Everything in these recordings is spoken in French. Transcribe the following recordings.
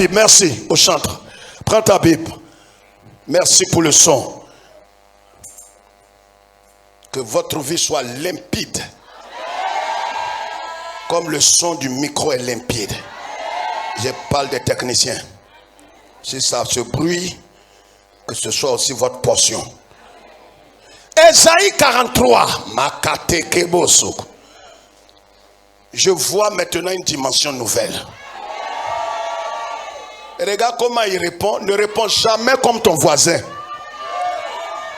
Bible, merci au chantre. Prends ta Bible. Merci pour le son. Que votre vie soit limpide. Comme le son du micro est limpide. Je parle des techniciens. Si ça se bruit, que ce soit aussi votre portion. Ésaïe 43. Makate Keboso. Je vois maintenant une dimension nouvelle. Et regarde comment il répond. Ne réponds jamais comme ton voisin.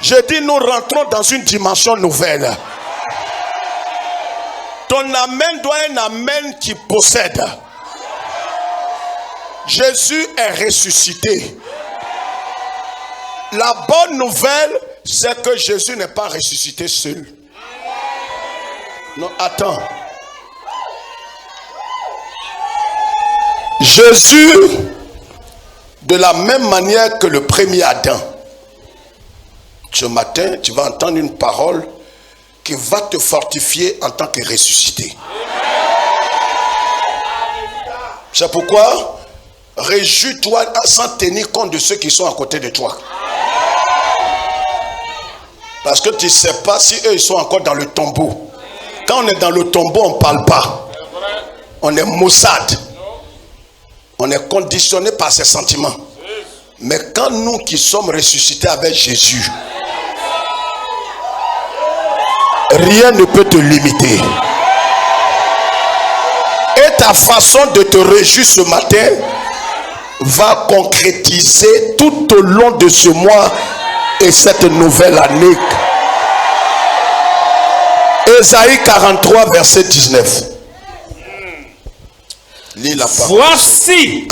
Je dis, nous rentrons dans une dimension nouvelle. Ton amen doit être un amen qui possède. Jésus est ressuscité. La bonne nouvelle, c'est que Jésus n'est pas ressuscité seul. Non, attends. Jésus, de la même manière que le premier Adam, ce matin, tu vas entendre une parole qui va te fortifier en tant que ressuscité. C'est pourquoi, réjouis-toi sans tenir compte de ceux qui sont à côté de toi. Parce que tu ne sais pas si eux ils sont encore dans le tombeau. Quand on est dans le tombeau, on ne parle pas. On est maussade. On est conditionné par ses sentiments. Mais quand nous qui sommes ressuscités avec Jésus, rien ne peut te limiter. Et ta façon de te réjouir ce matin va concrétiser tout au long de ce mois et cette nouvelle année. Ésaïe 43, verset 19. Lis la parole. Voici,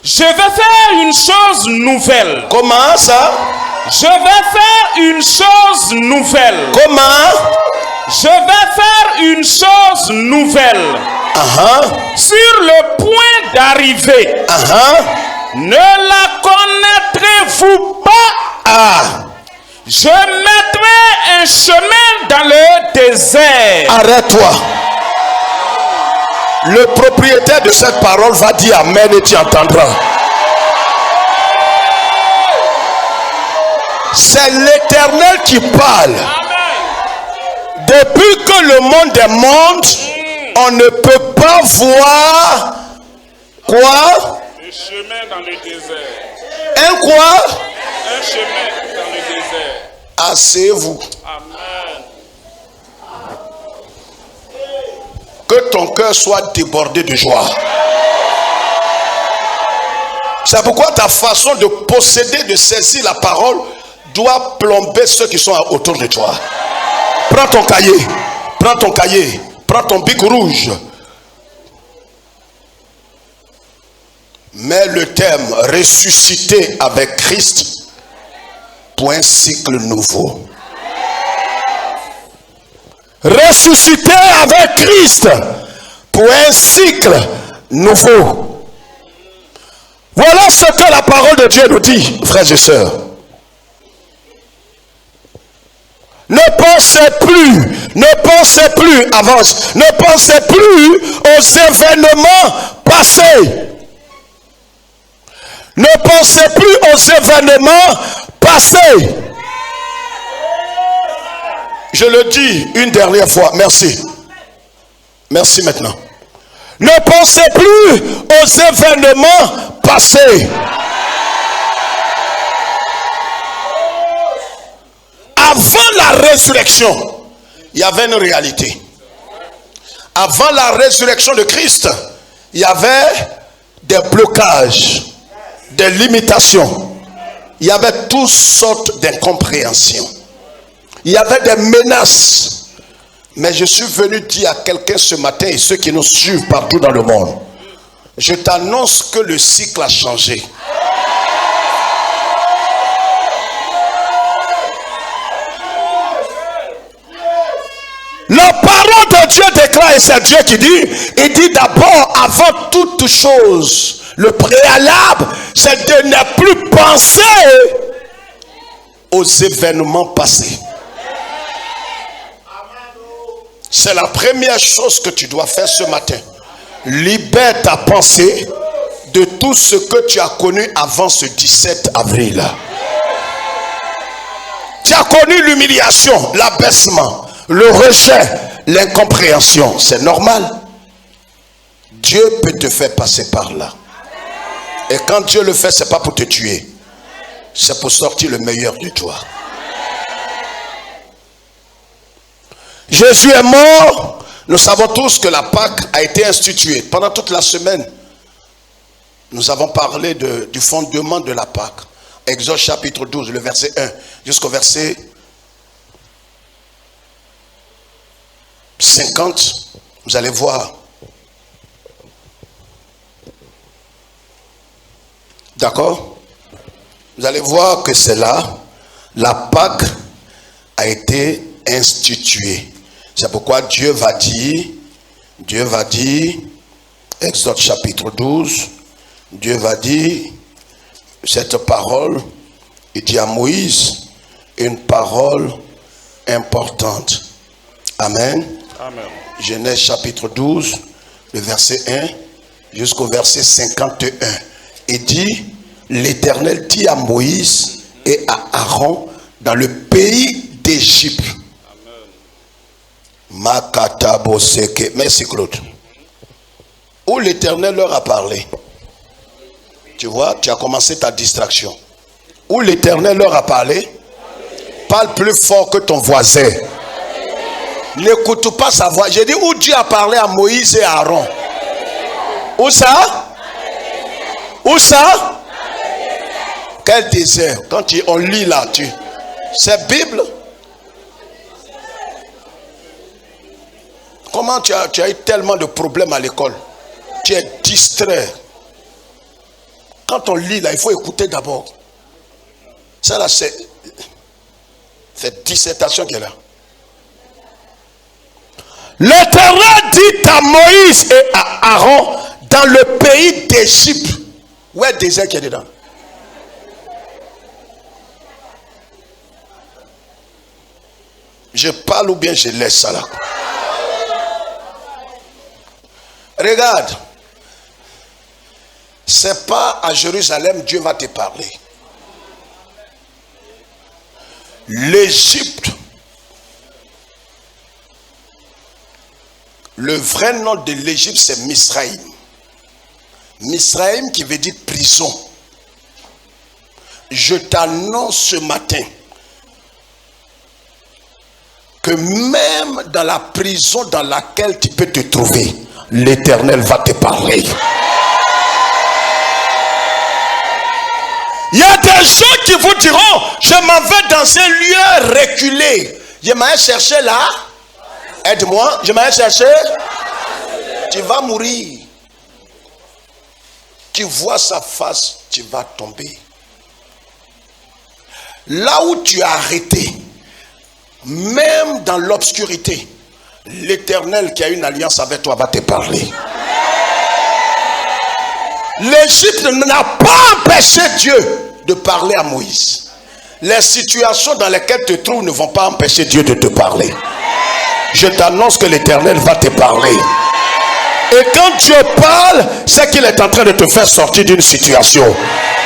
je vais faire une chose nouvelle. Comment ça? Je vais faire une chose nouvelle. Comment? Je vais faire une chose nouvelle. Sur le point d'arriver. Ne la connaîtrez-vous pas? Je mettrai un chemin dans le désert. Arrête-toi. Le propriétaire de cette parole va dire amen et tu entendras. C'est l'Éternel qui parle. Depuis que le monde est monde, on ne peut pas voir quoi? Un chemin dans le désert. Un quoi? Un chemin dans le désert. Asseyez-vous. Amen. Que ton cœur soit débordé de joie. C'est pourquoi ta façon de posséder, de saisir la parole doit plomber ceux qui sont autour de toi. Prends ton cahier. Prends ton cahier. Prends ton bic rouge. Mets le thème ressuscité avec Christ pour un cycle nouveau. Ressuscité avec Christ pour un cycle nouveau. Voilà ce que la parole de Dieu nous dit, frères et sœurs. Ne pensez plus, avance, ne pensez plus aux événements passés. Ne pensez plus aux événements passés. Je le dis une dernière fois, merci. Merci maintenant. Ne pensez plus aux événements passés. Avant la résurrection, il y avait une réalité. Avant la résurrection de Christ, il y avait des blocages, des limitations. Il y avait toutes sortes d'incompréhensions. Il y avait des menaces. Mais je suis venu dire à quelqu'un ce matin et ceux qui nous suivent partout dans le monde, je t'annonce que le cycle a changé. La parole de Dieu déclare, et c'est Dieu qui dit, il dit d'abord, avant toute chose, le préalable, c'est de ne plus penser aux événements passés. C'est la première chose que tu dois faire ce matin. Libère ta pensée de tout ce que tu as connu avant ce 17 avril. Tu as connu l'humiliation, l'abaissement, le rejet, l'incompréhension. C'est normal. Dieu peut te faire passer par là. Et quand Dieu le fait, c'est pas pour te tuer. C'est pour sortir le meilleur de toi. Jésus est mort. Nous savons tous que la Pâque a été instituée. Pendant toute la semaine, nous avons parlé du fondement de la Pâque. Exode chapitre 12, le verset 1 jusqu'au verset 50. Vous allez voir. D'accord? Vous allez voir que c'est là, la Pâque a été instituée. C'est pourquoi Dieu va dire, Exode chapitre 12, Dieu va dire cette parole, il dit à Moïse une parole importante. Amen. Amen. Genèse chapitre 12, le verset 1 jusqu'au verset 51. Il dit, l'Éternel dit à Moïse et à Aaron dans le pays d'Égypte. Makataboseke. Merci Claude. Où l'Éternel leur a parlé. Tu vois, tu as commencé ta distraction. Où l'Éternel leur a parlé. Parle plus fort que ton voisin. N'écoute pas sa voix. J'ai dit où Dieu a parlé à Moïse et à Aaron. Où ça? Où ça? Quel désert? Quand on lit là, c'est Bible. Comment tu as eu tellement de problèmes à l'école? Tu es distrait. Quand on lit là, il faut écouter d'abord. Ça là, c'est dissertation qui est là. L'Éternel dit à Moïse et à Aaron dans le pays d'Égypte. Où est le désert qui est dedans? Je parle ou bien je laisse ça là? Regarde. C'est pas à Jérusalem Dieu va te parler. L'Égypte. Le vrai nom de l'Égypte c'est Misraïm. Misraïm qui veut dire prison. Je t'annonce ce matin que même dans la prison dans laquelle tu peux te trouver, l'Éternel va te parler. Il y a des gens qui vous diront, je m'en vais dans un lieu reculé. Je m'en chercher là. Aide-moi, je m'en chercher. Tu vas mourir. Tu vois sa face, tu vas tomber. Là où tu es arrêté, même dans l'obscurité, l'Éternel qui a une alliance avec toi va te parler. L'Égypte n'a pas empêché Dieu de parler à Moïse. Les situations dans lesquelles tu te trouves ne vont pas empêcher Dieu de te parler. Je t'annonce que l'Éternel va te parler. Et quand Dieu parle, c'est qu'il est en train de te faire sortir d'une situation.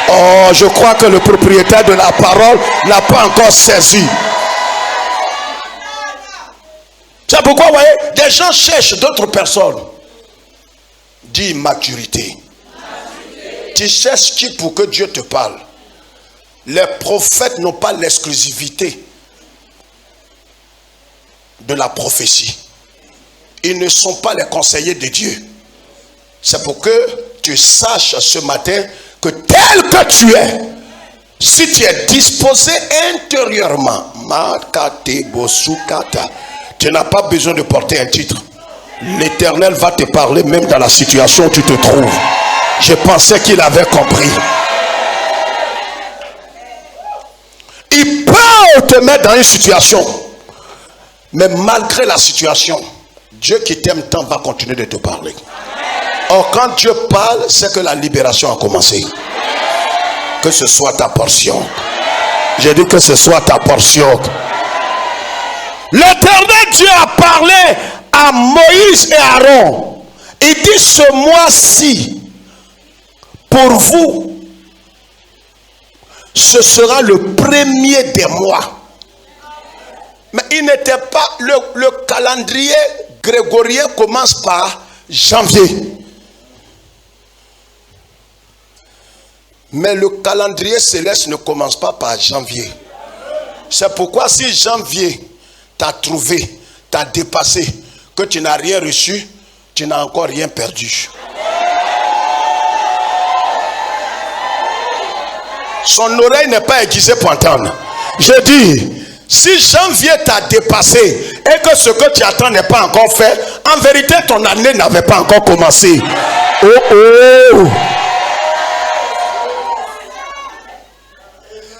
Oh, je crois que le propriétaire de la parole n'a pas encore saisi. C'est pourquoi, vous voyez, des gens cherchent d'autres personnes. Dis maturité. Tu cherches qui pour que Dieu te parle? Les prophètes n'ont pas l'exclusivité de la prophétie. Ils ne sont pas les conseillers de Dieu. C'est pour que tu saches ce matin que tel que tu es, si tu es disposé intérieurement, tu n'as pas besoin de porter un titre. L'Éternel va te parler même dans la situation où tu te trouves. Je pensais qu'il avait compris. Il peut te mettre dans une situation, mais malgré la situation, Dieu qui t'aime tant va continuer de te parler. Or, quand Dieu parle, c'est que la libération a commencé. Que ce soit ta portion. J'ai dit que ce soit ta portion. L'Éternel Dieu a parlé à Moïse et Aaron. Il dit ce mois-ci, pour vous, ce sera le premier des mois. Mais il n'était pas, le calendrier grégorien commence par janvier. Mais le calendrier céleste ne commence pas par janvier. C'est pourquoi si janvier t'a trouvé, t'a dépassé, que tu n'as rien reçu, tu n'as encore rien perdu. Son oreille n'est pas aiguisée pour entendre. Je dis, si janvier t'a dépassé et que ce que tu attends n'est pas encore fait, en vérité ton année n'avait pas encore commencé. Oh oh!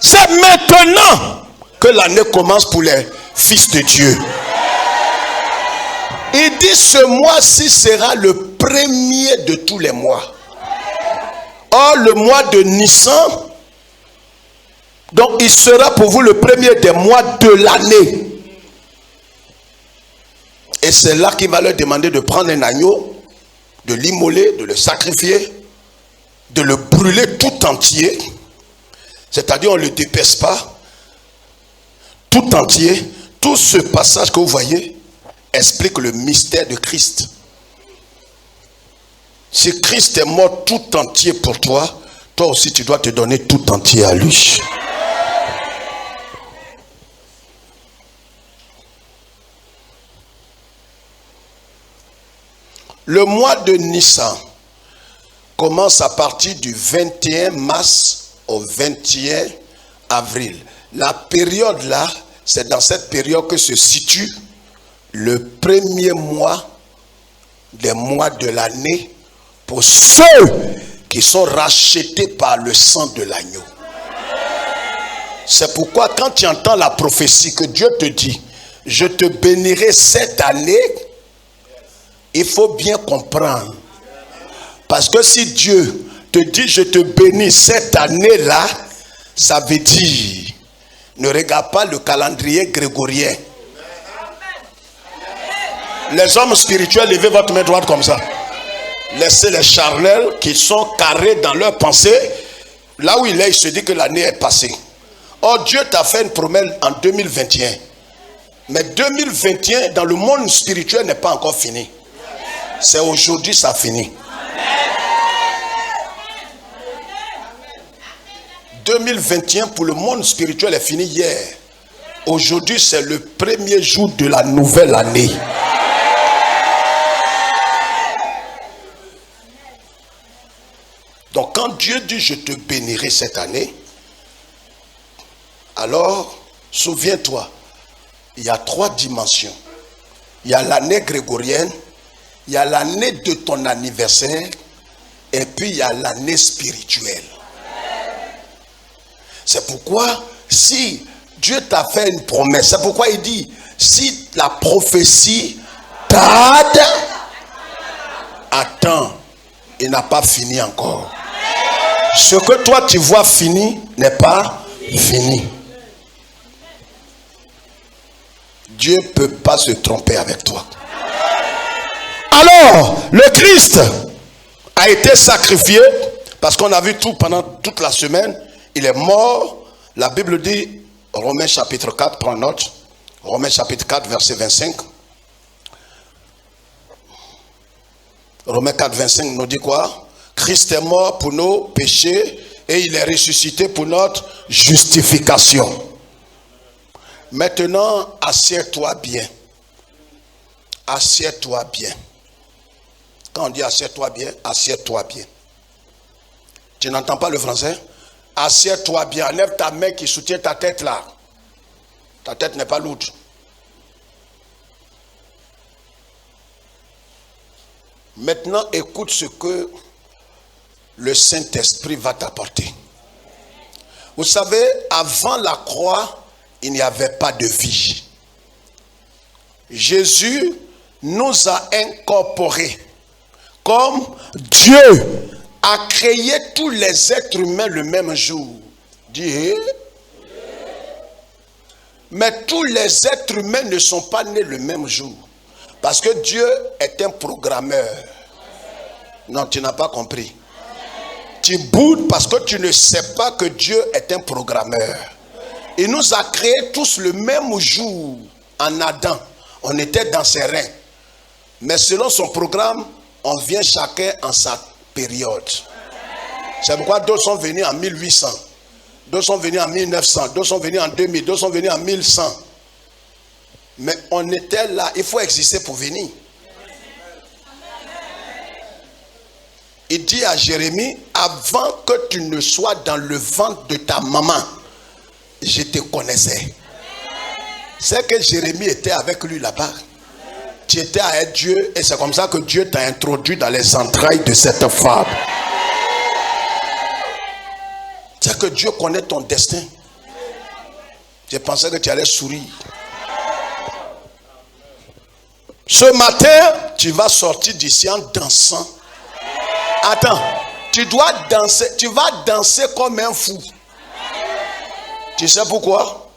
C'est maintenant que l'année commence pour les fils de Dieu. Il dit ce mois-ci sera le premier de tous les mois. Or le mois de Nissan, donc il sera pour vous le premier des mois de l'année. Et c'est là qu'il va leur demander de prendre un agneau, de l'immoler, de le sacrifier, de le brûler tout entier. C'est-à-dire on ne le dépèce pas. Tout entier. Tout ce passage que vous voyez explique le mystère de Christ. Si Christ est mort tout entier pour toi, toi aussi tu dois te donner tout entier à lui. Le mois de Nissan commence à partir du 21 mars au 21 avril. La période là, c'est dans cette période que se situe le premier mois des mois de l'année pour ceux qui sont rachetés par le sang de l'agneau. C'est pourquoi quand tu entends la prophétie que Dieu te dit, je te bénirai cette année, il faut bien comprendre. Parce que si Dieu te dit je te bénis cette année-là, ça veut dire, ne regarde pas le calendrier grégorien. Les hommes spirituels, levez votre main droite comme ça. Laissez les charnels qui sont carrés dans leur pensée. Là où il est, il se dit que l'année est passée. Or, Dieu t'a fait une promesse en 2021. Mais 2021, dans le monde spirituel, n'est pas encore fini. C'est aujourd'hui, ça finit. 2021 pour le monde spirituel est fini hier. Aujourd'hui, c'est le premier jour de la nouvelle année. Donc quand Dieu dit je te bénirai cette année, alors souviens-toi, il y a 3 dimensions. Il y a l'année grégorienne, il y a l'année de ton anniversaire, et puis il y a l'année spirituelle. C'est pourquoi si Dieu t'a fait une promesse, c'est pourquoi il dit, si la prophétie tarde, attends, il n'a pas fini encore. Ce que toi tu vois fini n'est pas fini. Dieu ne peut pas se tromper avec toi. Alors, le Christ a été sacrifié parce qu'on a vu tout pendant toute la semaine. Il est mort. La Bible dit, Romains chapitre 4, prends note. Romains chapitre 4, verset 25. Romains 4, 25 nous dit quoi? Christ est mort pour nos péchés et il est ressuscité pour notre justification. Maintenant, assieds-toi bien. Assieds-toi bien. Quand on dit assieds-toi bien, assieds-toi bien. Tu n'entends pas le français? Assieds-toi bien. Enlève ta main qui soutient ta tête là. Ta tête n'est pas lourde. Maintenant, écoute ce que le Saint-Esprit va t'apporter. Vous savez, avant la croix, il n'y avait pas de vie. Jésus nous a incorporés comme Dieu a créé tous les êtres humains le même jour. Dis. Mais tous les êtres humains ne sont pas nés le même jour. Parce que Dieu est un programmeur. Non, tu n'as pas compris. Tu boudes parce que tu ne sais pas que Dieu est un programmeur. Il nous a créés tous le même jour en Adam. On était dans ses reins. Mais selon son programme, on vient chacun en sa période. C'est pourquoi d'autres sont venus en 1800. D'autres sont venus en 1900. D'autres sont venus en 2000. D'autres sont venus en 1100. Mais on était là. Il faut exister pour venir. Il dit à Jérémie, avant que tu ne sois dans le ventre de ta maman, je te connaissais. C'est que Jérémie était avec lui là-bas. Tu étais avec Dieu et c'est comme ça que Dieu t'a introduit dans les entrailles de cette femme. C'est que Dieu connaît ton destin. Je pensais que tu allais sourire. Ce matin, tu vas sortir d'ici en dansant. Attends, tu dois danser, tu vas danser comme un fou. Tu sais pourquoi?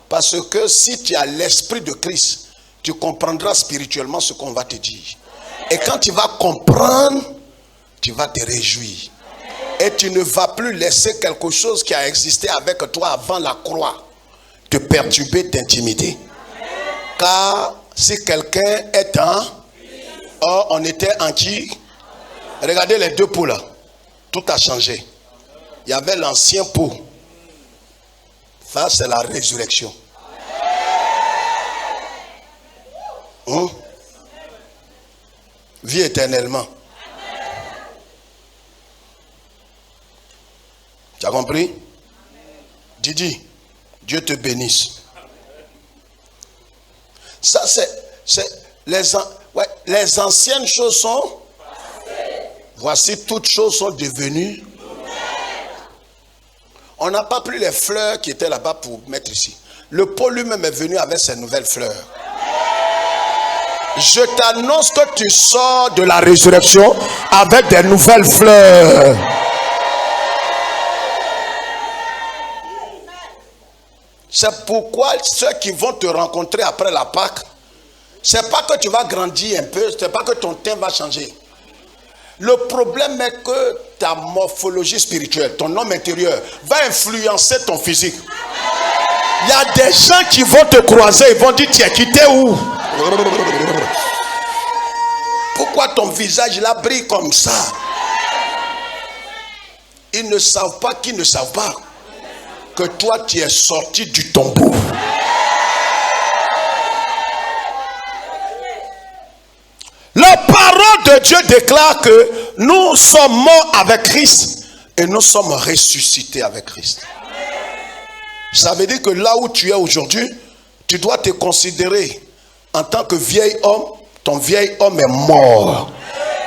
Parce que si tu as l'esprit de Christ, tu comprendras spirituellement ce qu'on va te dire. Et quand tu vas comprendre, tu vas te réjouir. Et tu ne vas plus laisser quelque chose qui a existé avec toi avant la croix te perturber, t'intimider. Car si quelqu'un est en... Oh, on était en qui? Regardez les deux pots là. Tout a changé. Il y avait l'ancien pot. Ça, c'est la résurrection. Vie éternellement. Tu as compris? Didi, Dieu te bénisse. Ça, c'est les anciennes choses sont... Voici, toutes choses sont devenues. On n'a pas pris les fleurs qui étaient là-bas pour mettre ici. Le pot lui-même est venu avec ses nouvelles fleurs. Je t'annonce que tu sors de la résurrection avec des nouvelles fleurs. C'est pourquoi ceux qui vont te rencontrer après la Pâque, c'est pas que tu vas grandir un peu, c'est pas que ton teint va changer. Le problème est que ta morphologie spirituelle, ton homme intérieur, va influencer ton physique. Il y a des gens qui vont te croiser, ils vont dire, tu es quitté où? Pourquoi ton visage là brille comme ça? Ils ne savent pas qu'ils ne savent pas que toi tu es sorti du tombeau. La parole de Dieu déclare que nous sommes morts avec Christ et nous sommes ressuscités avec Christ. Ça veut dire que là où tu es aujourd'hui, tu dois te considérer en tant que vieil homme. Ton vieil homme est mort.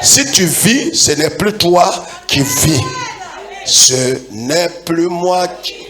Si tu vis, ce n'est plus toi qui vis. Ce n'est plus moi qui vis.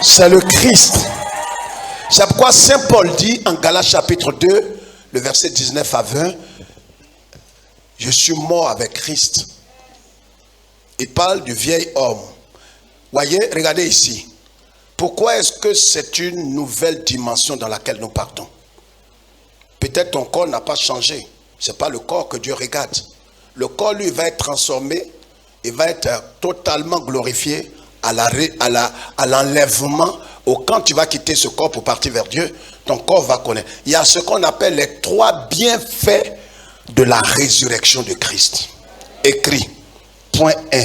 C'est le Christ. C'est pourquoi Saint Paul dit en Galates chapitre 2, le verset 19 à 20, je suis mort avec Christ. Il parle du vieil homme. Voyez, regardez ici. Pourquoi est-ce que c'est une nouvelle dimension dans laquelle nous partons? Peut-être ton corps n'a pas changé. Ce n'est pas le corps que Dieu regarde. Le corps, lui, va être transformé. Il va être totalement glorifié à l'enlèvement. Quand tu vas quitter ce corps pour partir vers Dieu, ton corps va connaître. Il y a ce qu'on appelle les 3 bienfaits de la résurrection de Christ. Écrit. Point 1.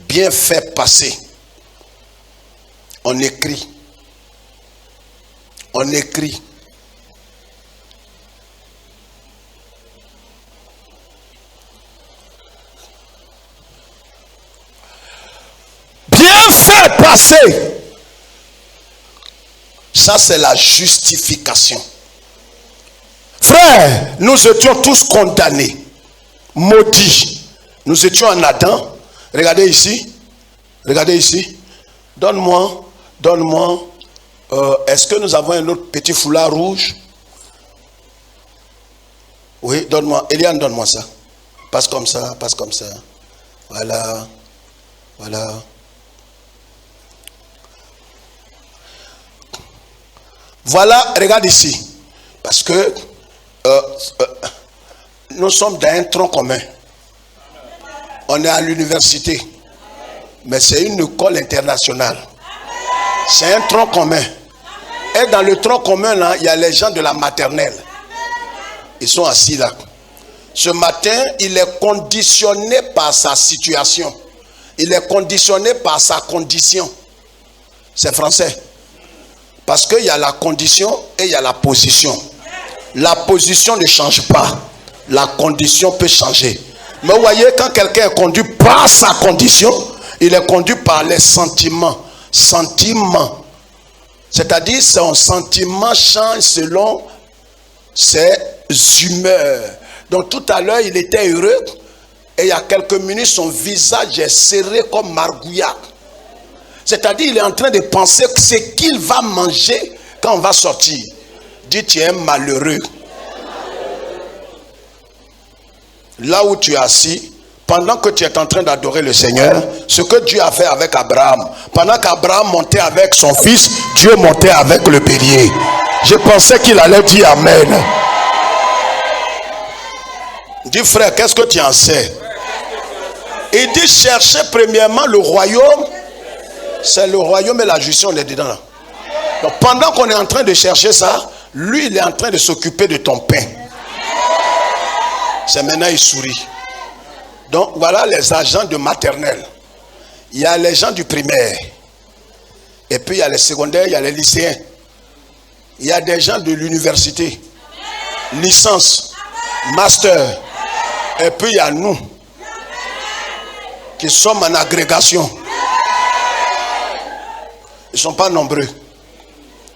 Bienfait passé. On écrit. On écrit. passé. Ça, c'est la justification. Frère, nous étions tous condamnés, maudits. Nous étions en Adam. Regardez ici. Regardez ici. Donne-moi. Est-ce que nous avons un autre petit foulard rouge? Oui, donne-moi. Eliane, donne-moi ça. Passe comme ça. Voilà. Voilà, regarde ici. Parce que nous sommes dans un tronc commun. On est à l'université. Mais c'est une école internationale. C'est un tronc commun. Et dans le tronc commun, là, il y a les gens de la maternelle. Ils sont assis là. Ce matin, il est conditionné par sa situation. Il est conditionné par sa condition. C'est français. Parce qu'il y a la condition et il y a la position. La position ne change pas. La condition peut changer. Mais vous voyez, quand quelqu'un est conduit par sa condition, il est conduit par les sentiments. Sentiments. C'est-à-dire, son sentiment change selon ses humeurs. Donc tout à l'heure, il était heureux. Et il y a quelques minutes, son visage est serré comme margouillat. C'est-à-dire, il est en train de penser que ce qu'il va manger quand on va sortir. Dis, tu es malheureux. Là où tu es assis, pendant que tu es en train d'adorer le Seigneur, ce que Dieu a fait avec Abraham, pendant qu'Abraham montait avec son fils, Dieu montait avec le bélier. Je pensais qu'il allait dire Amen. Dis frère, qu'est-ce que tu en sais? Il dit chercher premièrement le royaume. C'est le royaume et la justice, on est dedans là. Donc pendant qu'on est en train de chercher ça, lui il est en train de s'occuper de ton pain. C'est maintenant il sourit. Donc voilà les agents de maternelle. Il y a les gens du primaire. Et puis il y a les secondaires, il y a les lycéens. Il y a des gens de l'université. Licence, master. Et puis il y a nous qui sommes en agrégation. Ils ne sont pas nombreux.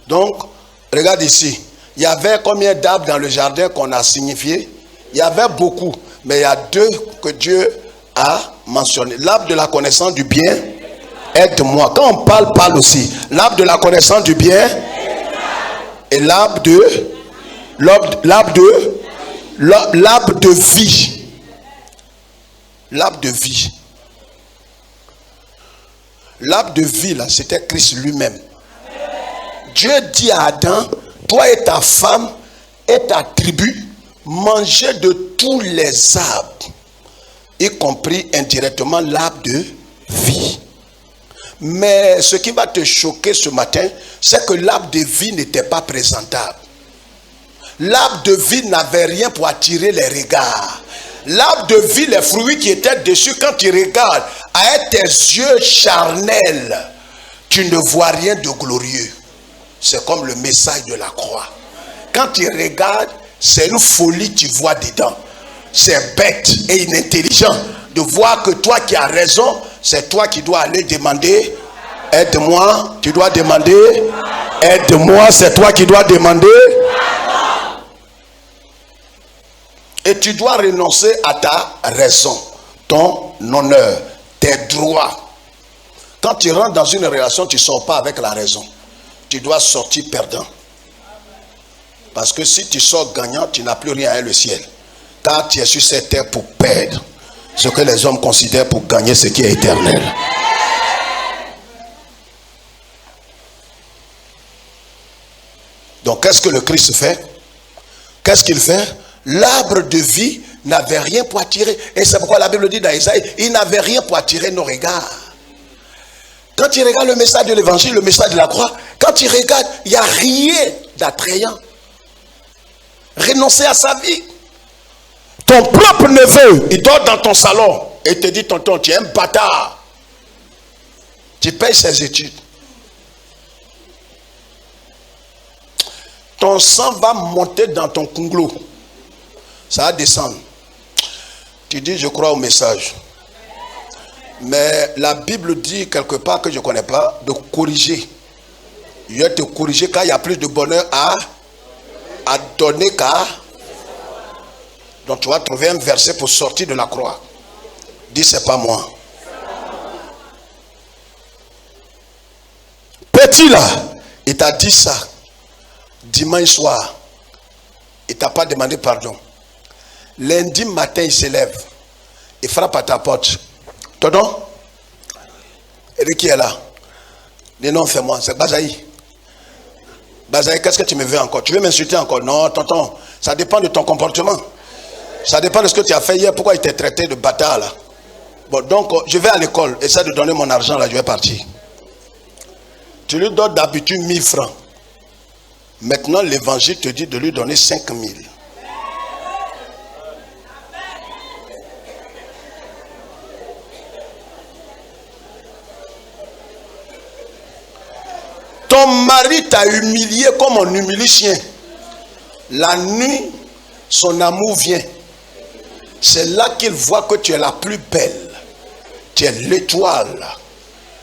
Donc, regarde ici. Il y avait combien d'arbres dans le jardin qu'on a signifié? Il y avait beaucoup. Mais il y a deux que Dieu a mentionnés. L'arbre de la connaissance du bien, aide-moi. Quand on parle aussi. L'arbre de la connaissance du bien et l'arbre de vie. L'arbre de vie. L'arbre de vie, là, c'était Christ lui-même. Dieu dit à Adam, toi et ta femme et ta tribu, mangez de tous les arbres, y compris indirectement l'arbre de vie. Mais ce qui va te choquer ce matin, c'est que l'arbre de vie n'était pas présentable. L'arbre de vie n'avait rien pour attirer les regards. L'arbre de vie, les fruits qui étaient dessus, quand tu regardes avec tes yeux charnels, tu ne vois rien de glorieux. C'est comme le message de la croix. Quand tu regardes, c'est une folie tu vois dedans. C'est bête et inintelligent de voir que toi qui as raison, c'est toi qui dois aller demander, aide-moi, tu dois demander, aide-moi, c'est toi qui dois demander. Et tu dois renoncer à ta raison, ton honneur, tes droits. Quand tu rentres dans une relation, tu ne sors pas avec la raison. Tu dois sortir perdant. Parce que si tu sors gagnant, tu n'as plus rien avec le ciel. Car tu es sur cette terre pour perdre ce que les hommes considèrent pour gagner ce qui est éternel. Donc qu'est-ce que le Christ fait? Qu'est-ce qu'il fait? L'arbre de vie n'avait rien pour attirer. Et c'est pourquoi la Bible dit dans Isaïe, il n'avait rien pour attirer nos regards. Quand tu regardes le message de l'évangile, le message de la croix, quand tu regardes, il n'y a rien d'attrayant. Renoncer à sa vie. Ton propre neveu, il dort dans ton salon et il te dit, tonton, tu es un bâtard. Tu payes ses études. Ton sang va monter dans ton conglo. Ça va descendre. Tu dis, je crois au message. Mais la Bible dit quelque part que je ne connais pas, de corriger. Il va te corriger car il y a plus de bonheur à donner qu'à. Donc tu vas trouver un verset pour sortir de la croix. Dis, c'est pas moi. Petit là, il t'a dit ça dimanche soir. Il t'a pas demandé pardon. Lundi matin, il se lève. Il frappe à ta porte. Tonton, et qui est là? Dis non, fais-moi, c'est Bazaï. Bazaï, qu'est-ce que tu me veux encore? Tu veux m'insulter encore? Non, tonton, ça dépend de ton comportement. Ça dépend de ce que tu as fait hier. Pourquoi il t'a traité de bâtard là? Bon, donc, je vais à l'école. Essaie de donner mon argent là, je vais partir. Tu lui donnes d'habitude 1000 francs. Maintenant, l'évangile te dit de lui donner 5000. Ton mari t'a humilié comme on humilie chien. La nuit, son amour vient. C'est là qu'il voit que tu es la plus belle. Tu es l'étoile.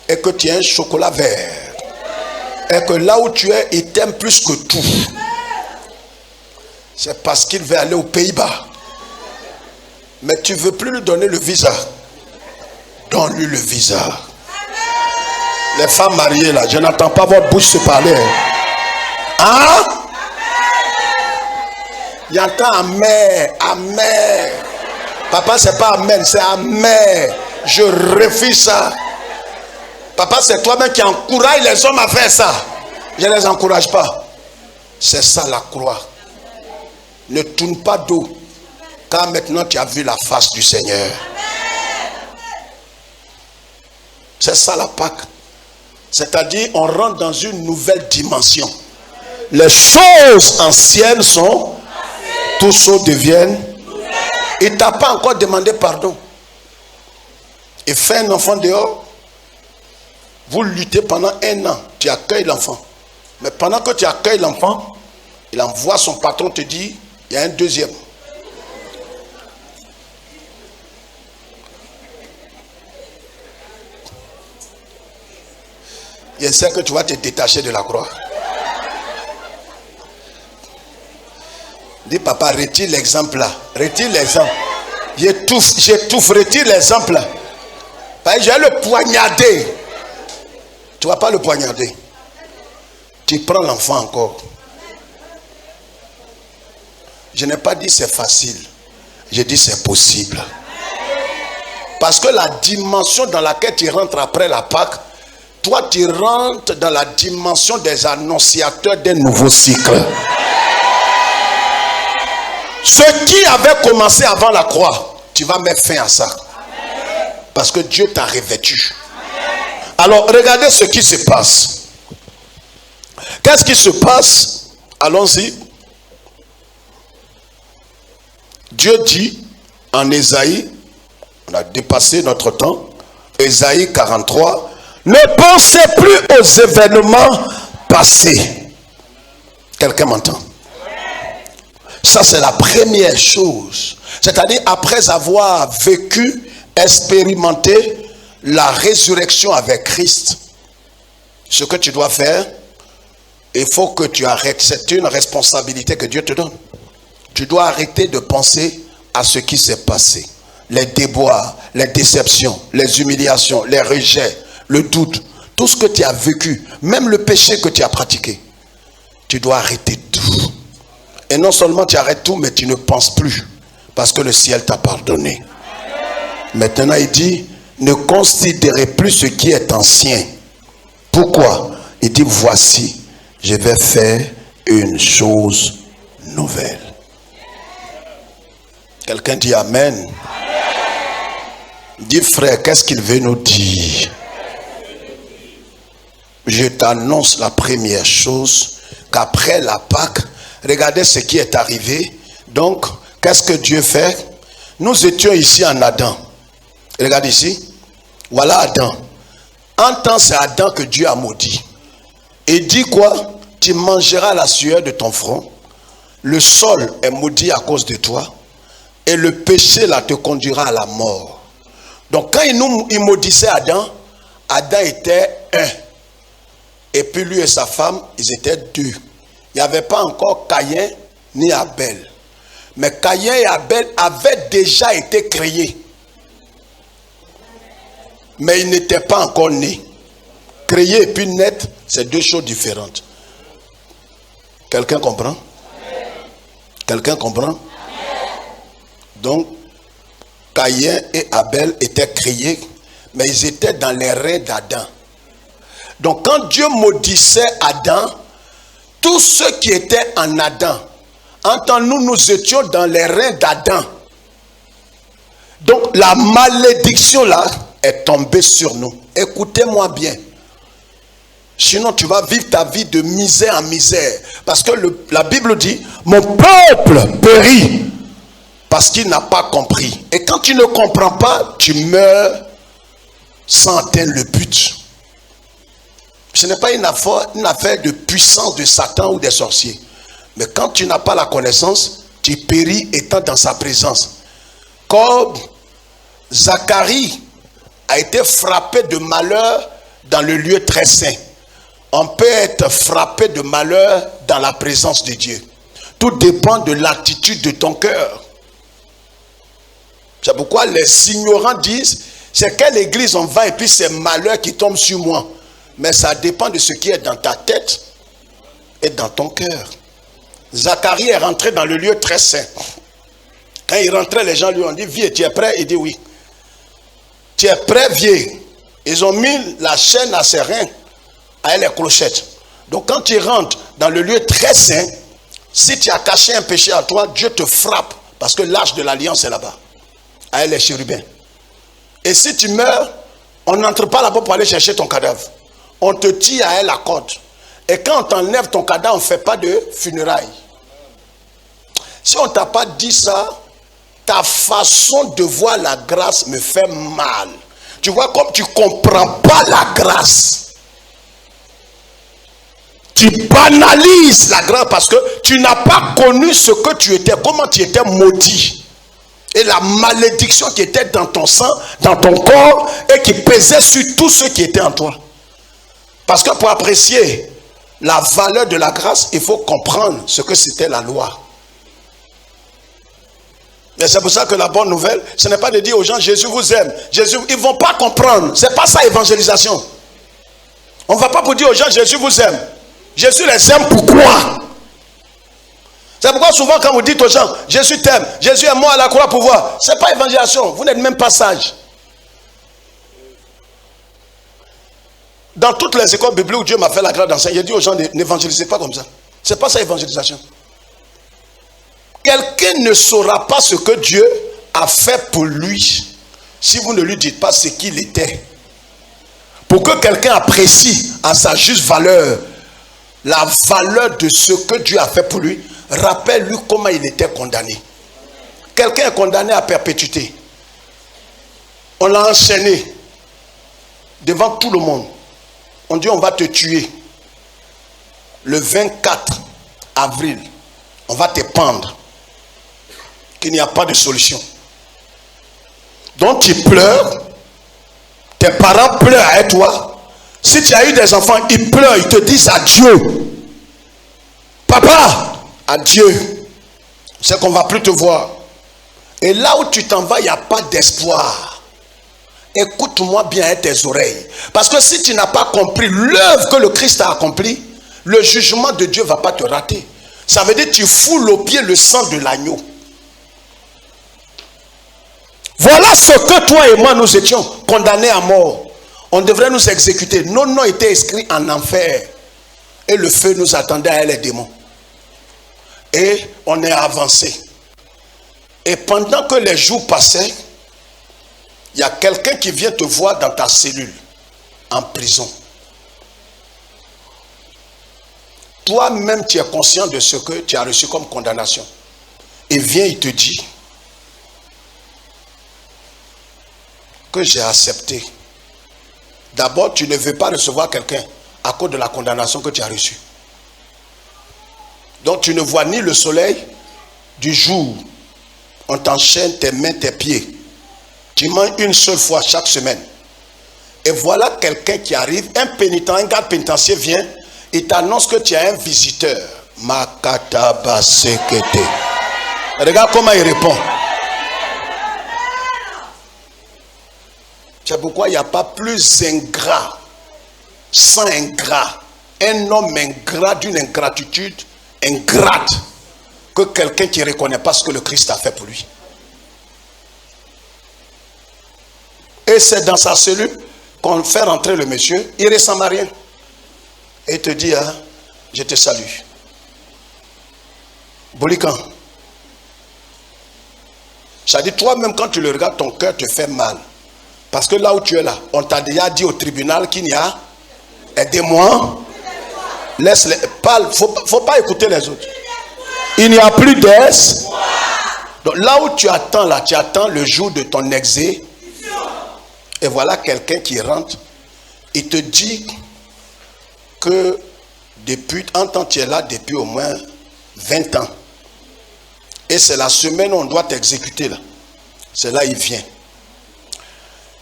Et que tu es un chocolat vert. Et que là où tu es, il t'aime plus que tout. C'est parce qu'il veut aller aux Pays-Bas. Mais tu ne veux plus lui donner le visa. Donne-lui le visa. Les femmes mariées là, je n'entends pas votre bouche se parler. Hein? Il entend amen, amen. Papa, c'est pas amen, c'est amen. Je refuse ça. Papa, c'est toi-même qui encourage les hommes à faire ça. Je ne les encourage pas. C'est ça la croix. Ne tourne pas dos. Car maintenant tu as vu la face du Seigneur. C'est ça la Pâque. C'est-à-dire, on rentre dans une nouvelle dimension. Les choses anciennes sont, toutes choses deviennent. Il ne t'a pas encore demandé pardon. Il fait un enfant dehors. Vous luttez pendant 1 an. Tu accueilles l'enfant. Mais pendant que tu accueilles l'enfant, il envoie son patron te dire, il y a un deuxième. Je sais que tu vas te détacher de la croix. Dis papa, retire l'exemple là. Retire l'exemple. J'étouffe, retire l'exemple là. Je vais le poignarder. Tu ne vas pas le poignarder. Tu prends l'enfant encore. Je n'ai pas dit c'est facile. J'ai dit c'est possible. Parce que la dimension dans laquelle tu rentres après la Pâque, toi, tu rentres dans la dimension des annonciateurs d'un nouveau cycle. Ce qui avait commencé avant la croix, tu vas mettre fin à ça. Parce que Dieu t'a revêtu. Alors, regardez ce qui se passe. Qu'est-ce qui se passe? Allons-y. Dieu dit en Ésaïe, on a dépassé notre temps, Ésaïe 43, ne pensez plus aux événements passés. Quelqu'un m'entend? Ça, c'est la première chose. C'est-à-dire, après avoir vécu, expérimenté la résurrection avec Christ, ce que tu dois faire, il faut que tu arrêtes. C'est une responsabilité que Dieu te donne. Tu dois arrêter de penser à ce qui s'est passé. Les déboires, les déceptions, les humiliations, les rejets, le doute, tout ce que tu as vécu, même le péché que tu as pratiqué, tu dois arrêter tout. Et non seulement tu arrêtes tout, mais tu ne penses plus, parce que le ciel t'a pardonné. Maintenant il dit, ne considérez plus ce qui est ancien. Pourquoi? Il dit, voici, je vais faire une chose nouvelle. Quelqu'un dit amen. Amen. Dis frère, qu'est-ce qu'il veut nous dire? Je t'annonce la première chose, qu'après la Pâque, regardez ce qui est arrivé. Donc, qu'est-ce que Dieu fait? Nous étions ici en Adam. Regarde ici. Voilà Adam. En temps, c'est Adam que Dieu a maudit. Et dit quoi? Tu mangeras la sueur de ton front. Le sol est maudit à cause de toi. Et le péché là te conduira à la mort. Donc quand il maudissait Adam, Adam était un. Et puis lui et sa femme, ils étaient deux. Il n'y avait pas encore Caïn ni Abel. Mais Caïn et Abel avaient déjà été créés. Mais ils n'étaient pas encore nés. Créer et puis naître, c'est deux choses différentes. Quelqu'un comprend? Quelqu'un comprend? Donc, Caïn et Abel étaient créés, mais ils étaient dans les reins d'Adam. Donc, quand Dieu maudissait Adam, tous ceux qui étaient en Adam, en tant que nous étions dans les reins d'Adam. Donc, la malédiction là est tombée sur nous. Écoutez-moi bien. Sinon, tu vas vivre ta vie de misère en misère. Parce que la Bible dit, mon peuple périt parce qu'il n'a pas compris. Et quand tu ne comprends pas, tu meurs sans atteindre le but. Ce n'est pas une affaire de puissance de Satan ou des sorciers. Mais quand tu n'as pas la connaissance, tu péris étant dans sa présence. Comme Zacharie a été frappé de malheur dans le lieu très saint. On peut être frappé de malheur dans la présence de Dieu. Tout dépend de l'attitude de ton cœur. C'est pourquoi les ignorants disent, c'est quelle église on va et puis c'est malheur qui tombe sur moi. Mais ça dépend de ce qui est dans ta tête et dans ton cœur. Zacharie est rentré dans le lieu très saint. Quand il rentrait, les gens lui ont dit, viens, tu es prêt? Il dit oui. Tu es prêt, viens. Ils ont mis la chaîne à ses reins, à les clochettes. Donc quand tu rentres dans le lieu très saint, si tu as caché un péché à toi, Dieu te frappe. Parce que l'âge de l'alliance est là-bas. À les chérubins. Et si tu meurs, on n'entre pas là-bas pour aller chercher ton cadavre. On te tire à la corde. Et quand on t'enlève ton cadavre, on ne fait pas de funérailles. Si on ne t'a pas dit ça, ta façon de voir la grâce me fait mal. Tu vois, comme tu ne comprends pas la grâce. Tu banalises la grâce parce que tu n'as pas connu ce que tu étais, comment tu étais maudit. Et la malédiction qui était dans ton sang, dans ton corps, et qui pesait sur tous ceux qui étaient en toi. Parce que pour apprécier la valeur de la grâce, il faut comprendre ce que c'était la loi. Et c'est pour ça que la bonne nouvelle, ce n'est pas de dire aux gens, Jésus vous aime. Jésus, ils ne vont pas comprendre. Ce n'est pas ça évangélisation. On ne va pas pour dire aux gens, Jésus vous aime. Jésus les aime pourquoi? C'est pourquoi souvent quand vous dites aux gens, Jésus t'aime, Jésus est mort à la croix pour voir. Ce n'est pas évangélisation, vous n'êtes même pas sage. Dans toutes les écoles bibliques où Dieu m'a fait la grâce d'enseigner, il dit aux gens, n'évangélisez pas comme ça. Ce n'est pas ça évangélisation. Quelqu'un ne saura pas ce que Dieu a fait pour lui si vous ne lui dites pas ce qu'il était. Pour que quelqu'un apprécie à sa juste valeur la valeur de ce que Dieu a fait pour lui, rappelle-lui comment il était condamné. Quelqu'un est condamné à perpétuité. On l'a enchaîné devant tout le monde. On dit on va te tuer. Le 24 avril, on va te pendre. Qu'il n'y a pas de solution. Donc tu pleures. Tes parents pleurent avec toi. Si tu as eu des enfants, ils pleurent, ils te disent adieu. Papa, adieu. C'est qu'on ne va plus te voir. Et là où tu t'en vas, il n'y a pas d'espoir. Écoute-moi bien avec tes oreilles. Parce que si tu n'as pas compris l'œuvre que le Christ a accomplie, le jugement de Dieu ne va pas te rater. Ça veut dire que tu foules aux pieds le sang de l'agneau. Voilà ce que toi et moi nous étions condamnés à mort. On devrait nous exécuter. Nos noms étaient inscrits en enfer. Et le feu nous attendait à les démons. Et on est avancé. Et pendant que les jours passaient, il y a quelqu'un qui vient te voir dans ta cellule, en prison. Toi-même, tu es conscient de ce que tu as reçu comme condamnation. Et vient, il te dit que j'ai accepté. D'abord, tu ne veux pas recevoir quelqu'un à cause de la condamnation que tu as reçue. Donc, tu ne vois ni le soleil du jour. On t'enchaîne tes mains, tes pieds. Tu manges une seule fois chaque semaine. Et voilà quelqu'un qui arrive, un pénitent, un garde pénitentiaire vient, il t'annonce que tu as un visiteur. Makataba sekete. Regarde comment il répond. C'est pourquoi il n'y a pas plus ingrat, sans ingrat, un homme ingrat d'une ingratitude ingrate que quelqu'un qui ne reconnaît pas ce que le Christ a fait pour lui. Et c'est dans sa cellule qu'on fait rentrer le monsieur, il ne ressemble à rien. Et il te dit, hein, je te salue. Bolikan. Ça dit, toi-même quand tu le regardes, ton cœur te fait mal. Parce que là où tu es là, on t'a déjà dit au tribunal qu'il y a, aidez-moi, laisse-les, parle, faut pas écouter les autres. Il n'y a plus d'espoir. Donc là où tu attends là, tu attends le jour de ton exé. Et voilà quelqu'un qui rentre, il te dit que depuis, en temps tu es là depuis au moins 20 ans. Et c'est la semaine où on doit t'exécuter là. C'est là il vient.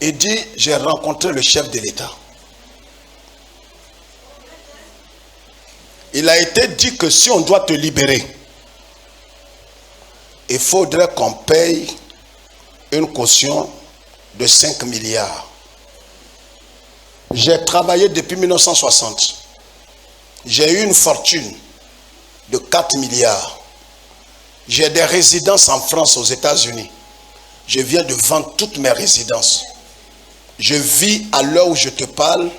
Il dit, j'ai rencontré le chef de l'État. Il a été dit que si on doit te libérer, il faudrait qu'on paye une caution de 5 milliards. J'ai travaillé depuis 1960. J'ai eu une fortune de 4 milliards. J'ai des résidences en France, aux États-Unis. Je viens de vendre toutes mes résidences. Je vis à l'heure où je te parle,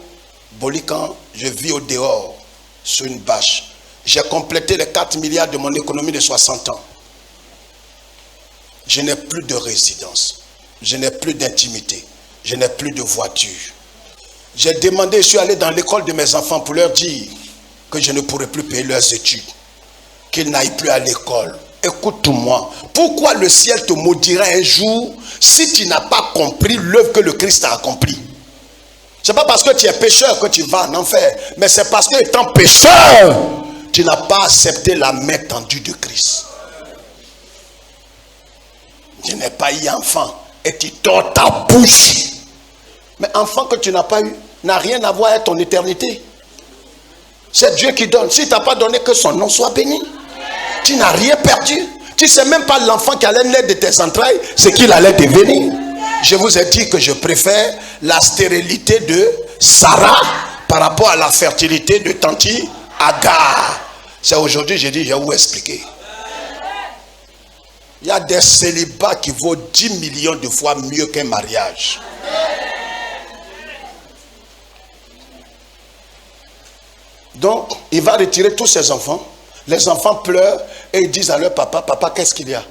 Bolikan, je vis au dehors, sur une bâche. J'ai complété les 4 milliards de mon économie de 60 ans. Je n'ai plus de résidence. Je n'ai plus d'intimité. Je n'ai plus de voiture. J'ai demandé, je suis allé dans l'école de mes enfants pour leur dire que je ne pourrais plus payer leurs études. Qu'ils n'aillent plus à l'école. Écoute-moi. Pourquoi le ciel te maudira un jour si tu n'as pas compris l'œuvre que le Christ a accomplie? Ce n'est pas parce que tu es pécheur que tu vas en enfer. Mais c'est parce que étant pécheur, tu n'as pas accepté la main tendue de Christ. Je n'ai pas eu enfant. Et tu tords ta bouche. Mais enfant que tu n'as pas eu n'a rien à voir avec ton éternité. C'est Dieu qui donne. Si tu n'as pas donné, que son nom soit béni. Tu n'as rien perdu. Tu ne sais même pas l'enfant qui allait naître de tes entrailles, ce qu'il allait devenir. Je vous ai dit que je préfère la stérilité de Sarah par rapport à la fertilité de Tanti Agar. C'est aujourd'hui, j'ai dit, je vais vous expliquer. Il y a des célibats qui vaut 10 millions de fois mieux qu'un mariage. Donc, il va retirer tous ses enfants. Les enfants pleurent et ils disent à leur papa, papa, qu'est-ce qu'il y a?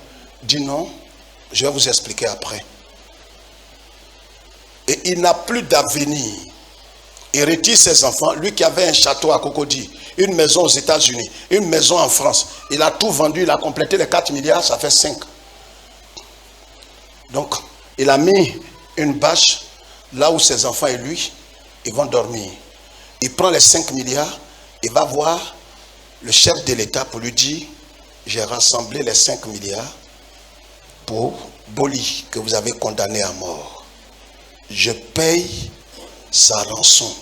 Il dit non, je vais vous expliquer après. Et il n'a plus d'avenir. Il retire ses enfants. Lui qui avait un château à Cocody, une maison aux États-Unis, une maison en France. Il a tout vendu, il a complété les 4 milliards, ça fait 5. Donc, il a mis une bâche là où ses enfants et lui, ils vont dormir. Il prend les 5 milliards, il va voir le chef de l'État pour lui dire, j'ai rassemblé les 5 milliards pour Boli, que vous avez condamné à mort. Je paye sa rançon.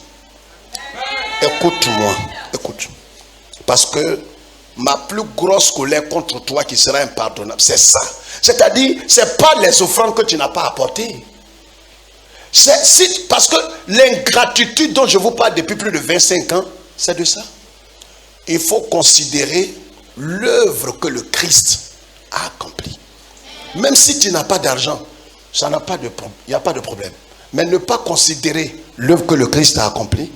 Écoute-moi, écoute. Parce que ma plus grosse colère contre toi qui sera impardonnable, c'est ça. C'est-à-dire, ce n'est pas les offrandes que tu n'as pas apportées. Parce que l'ingratitude dont je vous parle depuis plus de 25 ans, c'est de ça. Il faut considérer l'œuvre que le Christ a accomplie. Même si tu n'as pas d'argent, ça n'a pas de problème. Il n'y a pas de problème. Mais ne pas considérer l'œuvre que le Christ a accomplie.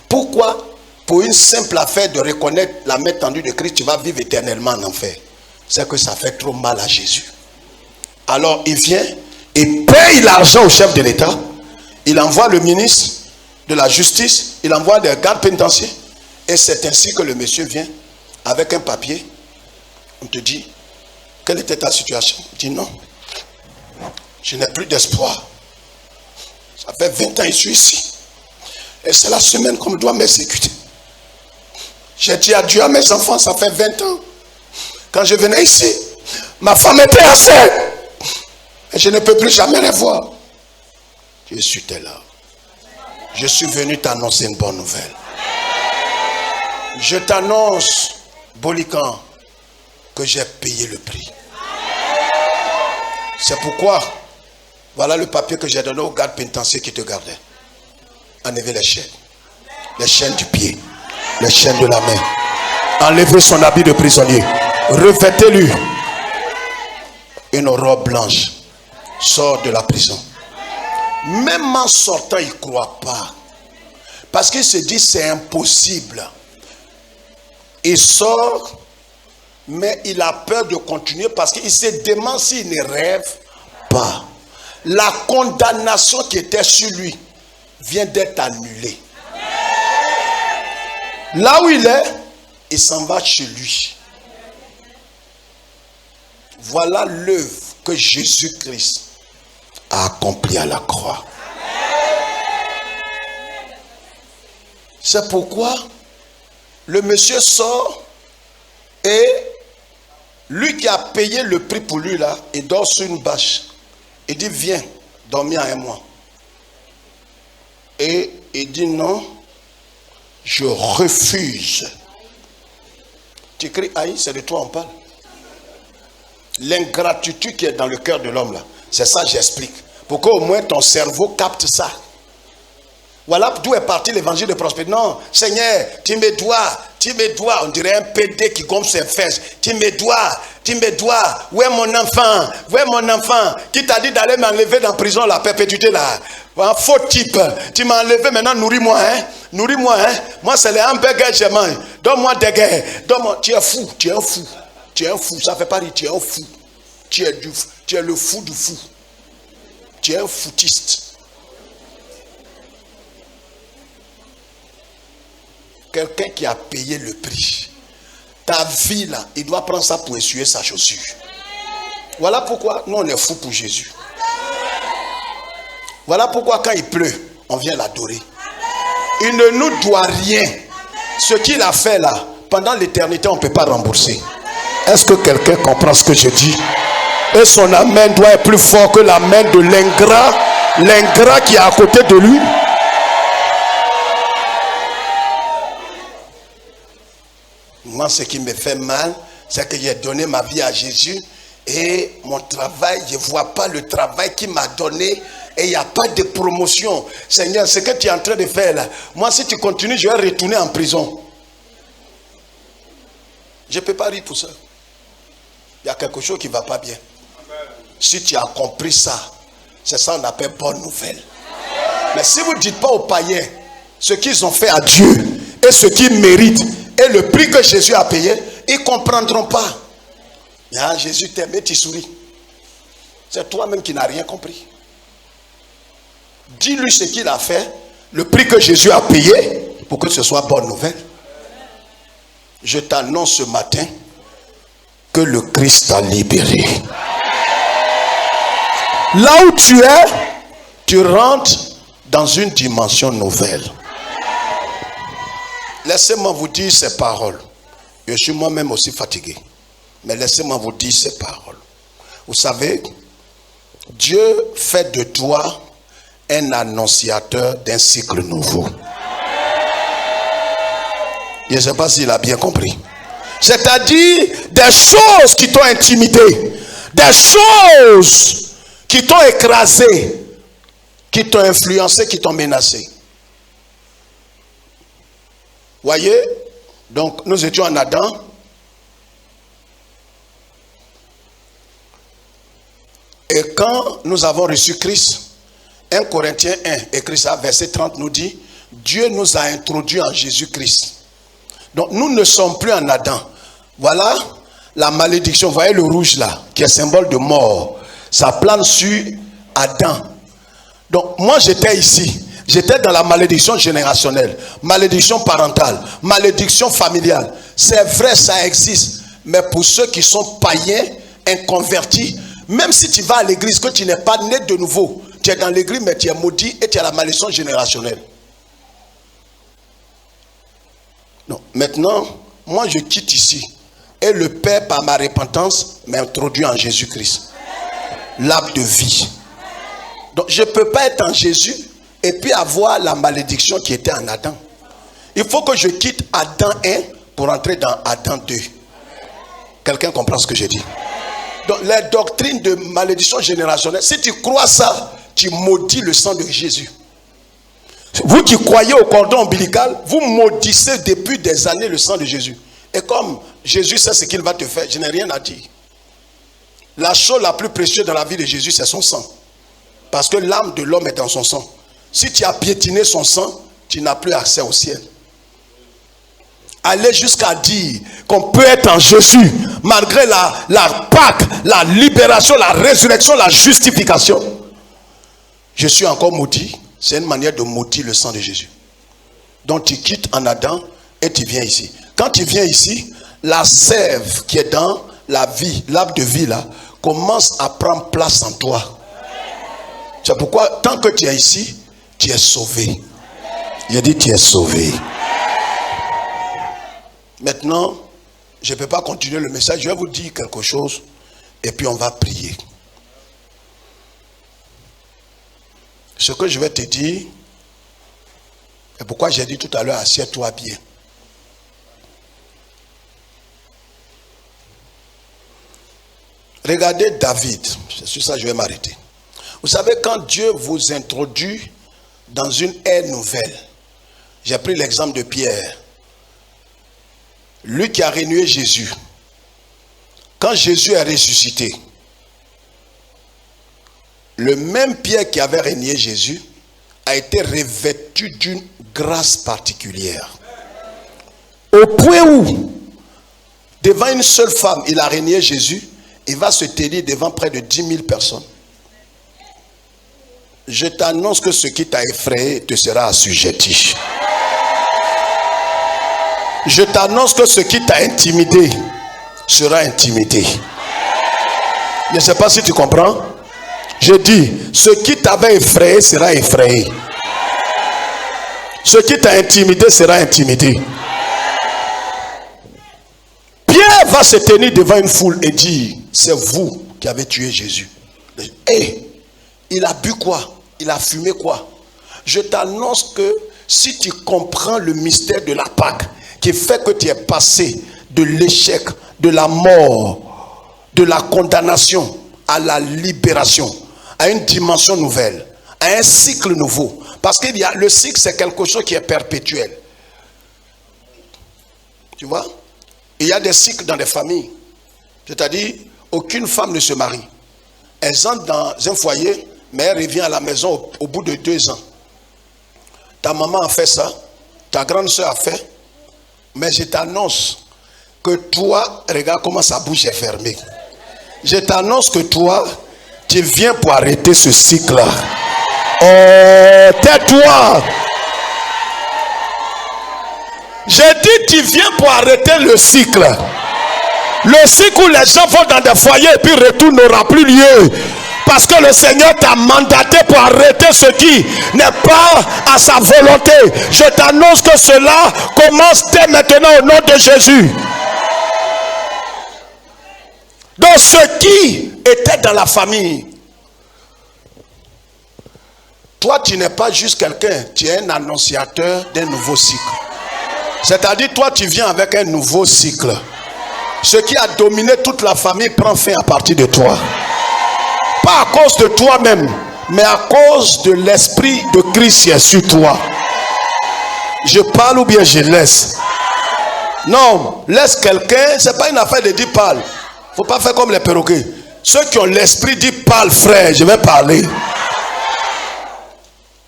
Pourquoi? Pour une simple affaire de reconnaître la main tendue de Christ, tu vas vivre éternellement en enfer. C'est que ça fait trop mal à Jésus. Alors il vient et paye l'argent au chef de l'État. Il envoie le ministre de la Justice, il envoie des gardes pénitentiaires. Et c'est ainsi que le monsieur vient avec un papier. On te dit, quelle était ta situation? Il dit non, je n'ai plus d'espoir. Ça fait 20 ans que je suis ici. Et c'est la semaine qu'on doit m'exécuter. J'ai dit adieu à mes enfants, ça fait 20 ans. Quand je venais ici, ma femme était enceinte. Et je ne peux plus jamais les voir. Je suis là. Je suis venu t'annoncer une bonne nouvelle. Je t'annonce, Bolikan, que j'ai payé le prix. C'est pourquoi, voilà le papier que j'ai donné au garde pénitentiaire qui te gardait. Enlevez les chaînes du pied, les chaînes de la main. Enlevez son habit de prisonnier. Revêtez-lui une robe blanche. Sort de la prison. Même en sortant, il ne croit pas. Parce qu'il se dit c'est impossible. Il sort, mais il a peur de continuer parce qu'il se demande s'il ne rêve pas. La condamnation qui était sur lui vient d'être annulée. Là où il est, il s'en va chez lui. Voilà l'œuvre que Jésus-Christ a accomplie à la croix. C'est pourquoi le monsieur sort et lui qui a payé le prix pour lui là, il dort sur une bâche. Il dit viens dormir avec moi. Et il dit non, je refuse. Tu cries aïe, c'est de toi on parle. L'ingratitude qui est dans le cœur de l'homme là, c'est ça que j'explique. Pour qu'au moins ton cerveau capte ça. Voilà d'où est parti l'évangile de prospérité. Non, Seigneur, tu me dois. On dirait un PD qui gomme ses fesses. Tu me dois. Où est mon enfant? Qui t'a dit d'aller m'enlever dans la prison, la perpétuité là? Un faux type. Tu m'as enlevé, maintenant nourris-moi, hein? Moi, c'est les hamburgers que je mange. Donne-moi des guerres. Tu es un fou. Ça fait pas rire, tu es un fou. Tu es le fou du fou. Tu es un foutiste. Quelqu'un qui a payé le prix. Ta vie là, il doit prendre ça pour essuyer sa chaussure. Voilà pourquoi nous on est fous pour Jésus. Voilà pourquoi quand il pleut, on vient l'adorer. Il ne nous doit rien. Ce qu'il a fait là, pendant l'éternité, on ne peut pas rembourser. Est-ce que quelqu'un comprend ce que je dis? Et son amen doit être plus fort que l'amen de l'ingrat qui est à côté de lui. Moi, ce qui me fait mal, c'est que j'ai donné ma vie à Jésus et mon travail, je ne vois pas le travail qu'il m'a donné et il n'y a pas de promotion. Seigneur, ce que tu es en train de faire là, moi, si tu continues, je vais retourner en prison. Je ne peux pas rire pour ça. Il y a quelque chose qui ne va pas bien. Si tu as compris ça, c'est ça qu'on appelle bonne nouvelle. Mais si vous ne dites pas aux païens ce qu'ils ont fait à Dieu et ce qu'ils méritent et le prix que Jésus a payé, ils ne comprendront pas. Ah, Jésus t'aime et tu souris. C'est toi-même qui n'as rien compris. Dis-lui ce qu'il a fait, le prix que Jésus a payé pour que ce soit bonne nouvelle. Je t'annonce ce matin que le Christ t'a libéré. Là où tu es, tu rentres dans une dimension nouvelle. Laissez-moi vous dire ces paroles. Je suis moi-même aussi fatigué. Mais laissez-moi vous dire ces paroles. Vous savez, Dieu fait de toi un annonciateur d'un cycle nouveau. Je ne sais pas s'il a bien compris. C'est-à-dire des choses qui t'ont intimidé, des choses qui t'ont écrasé, qui t'ont influencé, qui t'ont menacé. Voyez, donc nous étions en Adam. Et quand nous avons reçu Christ, 1 Corinthiens 1, écrit ça, verset 30 nous dit, Dieu nous a introduits en Jésus-Christ. Donc nous ne sommes plus en Adam. Voilà la malédiction, vous voyez le rouge là, qui est symbole de mort. Ça plane sur Adam. Donc moi j'étais ici. J'étais dans la malédiction générationnelle, malédiction parentale, malédiction familiale. C'est vrai, ça existe. Mais pour ceux qui sont païens, inconvertis, même si tu vas à l'église, que tu n'es pas né de nouveau, tu es dans l'église, mais tu es maudit et tu as la malédiction générationnelle. Non. Maintenant, moi je quitte ici. Et le Père, par ma repentance, m'introduit en Jésus-Christ. L'arbre de vie. Donc je ne peux pas être en Jésus et puis avoir la malédiction qui était en Adam. Il faut que je quitte Adam 1 pour entrer dans Adam 2. Quelqu'un comprend ce que je dis? Donc les doctrines de malédiction générationnelle, si tu crois ça, tu maudis le sang de Jésus. Vous qui croyez au cordon ombilical, vous maudissez depuis des années le sang de Jésus. Et comme Jésus sait ce qu'il va te faire, je n'ai rien à dire. La chose la plus précieuse dans la vie de Jésus, c'est son sang. Parce que l'âme de l'homme est dans son sang. Si tu as piétiné son sang, tu n'as plus accès au ciel. Aller jusqu'à dire qu'on peut être en Jésus, malgré la Pâque, la libération, la résurrection, la justification. Je suis encore maudit. C'est une manière de maudire le sang de Jésus. Donc tu quittes en Adam et tu viens ici. Quand tu viens ici, la sève qui est dans la vie, l'arbre de vie là, commence à prendre place en toi. C'est pourquoi tant que tu es ici, tu es sauvé. Il a dit tu es sauvé. Maintenant, je ne peux pas continuer le message. Je vais vous dire quelque chose et puis on va prier. Ce que je vais te dire, et pourquoi j'ai dit tout à l'heure, assieds-toi bien. Regardez David, c'est sur ça que je vais m'arrêter. Vous savez, quand Dieu vous introduit dans une ère nouvelle, j'ai pris l'exemple de Pierre, lui qui a renié Jésus. Quand Jésus est ressuscité, le même Pierre qui avait renié Jésus a été revêtu d'une grâce particulière. Au point où, devant une seule femme, il a renié Jésus, il va se tenir devant près de 10 000 personnes. Je t'annonce que ce qui t'a effrayé te sera assujetti. Je t'annonce que ce qui t'a intimidé sera intimidé. Je ne sais pas si tu comprends. Je dis, ce qui t'avait effrayé sera effrayé. Ce qui t'a intimidé sera intimidé. Pierre va se tenir devant une foule et dire, c'est vous qui avez tué Jésus. Et il a bu quoi? Il a fumé quoi? Je t'annonce que si tu comprends le mystère de la Pâque, qui fait que tu es passé de l'échec, de la mort, de la condamnation à la libération, à une dimension nouvelle, à un cycle nouveau. Parce que le cycle, c'est quelque chose qui est perpétuel. Tu vois? Il y a des cycles dans les familles. C'est-à-dire, aucune femme ne se marie. Elle entre dans un foyer, mais elle revient à la maison au bout de 2 ans. Ta maman a fait ça, ta grande soeur a fait, mais je t'annonce que toi, regarde comment sa bouche est fermée. Je t'annonce que toi, tu viens pour arrêter ce cycle-là. Oh, tais-toi! J'ai dit, tu viens pour arrêter le cycle. Le cycle où les gens vont dans des foyers et puis retour n'aura plus lieu. Parce que le Seigneur t'a mandaté pour arrêter ce qui n'est pas à sa volonté. Je t'annonce que cela commence dès maintenant au nom de Jésus. Donc ce qui était dans la famille, toi tu n'es pas juste quelqu'un, tu es un annonciateur d'un nouveau cycle. C'est-à-dire toi tu viens avec un nouveau cycle. Ce qui a dominé toute la famille prend fin à partir de toi. Pas à cause de toi-même, mais à cause de l'esprit de Christ qui est sur toi. Je parle ou bien je laisse? Non, laisse quelqu'un, c'est pas une affaire de dire parle. Faut pas faire comme les perroquets. Ceux qui ont l'esprit disent parle frère, je vais parler.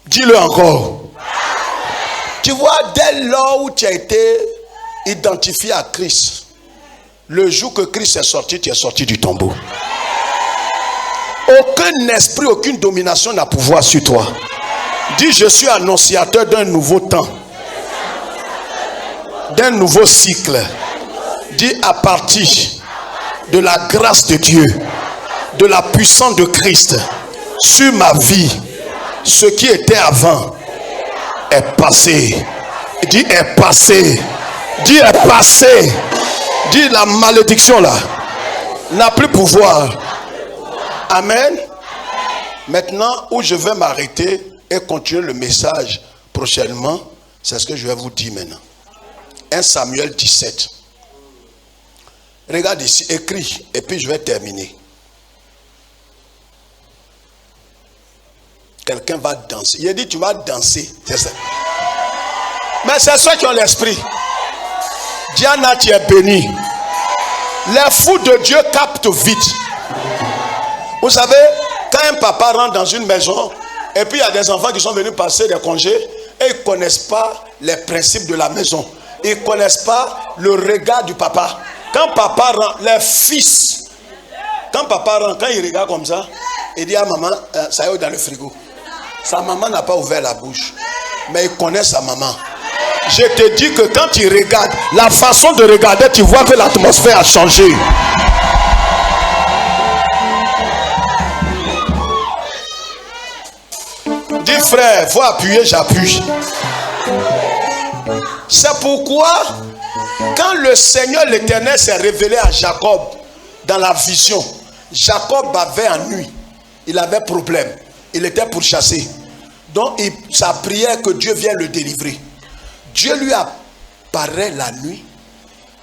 Dis-le encore. Tu vois, dès lors où tu as été identifié à Christ, le jour que Christ est sorti, tu es sorti du tombeau. Aucun esprit, aucune domination n'a pouvoir sur toi. Dis, je suis annonciateur d'un nouveau temps, d'un nouveau cycle. Dis, à partir de la grâce de Dieu, de la puissance de Christ sur ma vie, ce qui était avant est passé. Dis, est passé. Dis, est passé. Dis, la malédiction là n'a plus pouvoir. Amen. Maintenant, où je vais m'arrêter et continuer le message prochainement, c'est ce que je vais vous dire maintenant. 1 Samuel 17. Regarde ici, écris, et puis je vais terminer. Quelqu'un va danser. Il a dit, tu vas danser. C'est ça. Mais c'est ceux qui ont l'esprit. Diana, tu es béni. Les fous de Dieu captent vite. Vous savez, quand un papa rentre dans une maison, et puis il y a des enfants qui sont venus passer des congés, et ils ne connaissent pas les principes de la maison. Ils ne connaissent pas le regard du papa. Quand papa rentre, les fils, quand papa rentre, quand il regarde comme ça, il dit à maman, ça y est dans le frigo. Sa maman n'a pas ouvert la bouche, mais il connaît sa maman. Je te dis que quand tu regardes, la façon de regarder, tu vois que l'atmosphère a changé. Dis frère, faut appuyer, j'appuie. C'est pourquoi, quand le Seigneur l'Éternel s'est révélé à Jacob dans la vision, Jacob avait ennui, il avait problème, il était pourchassé. Donc, sa prière que Dieu vienne le délivrer. Dieu lui apparaît la nuit.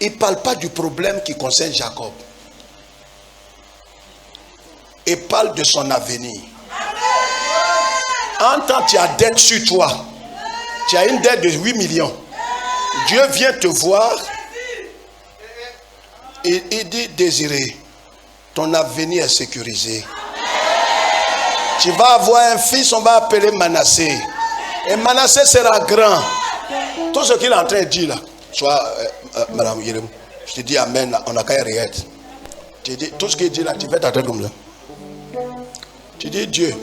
Il ne parle pas du problème qui concerne Jacob. Il parle de son avenir. En tant que tu as dette sur toi, tu as une dette de 8 millions. Dieu vient te voir. Et il dit, Désiré, ton avenir est sécurisé. Tu vas avoir un fils, on va appeler Manassé. Et Manassé sera grand. Tout ce qu'il est en train de dire là, soit Madame Yérem, je te dis Amen, là, on n'a qu'à y rien. Tu dis, tout ce qu'il dit là, tu fais ta tête comme ça. Tu dis Dieu,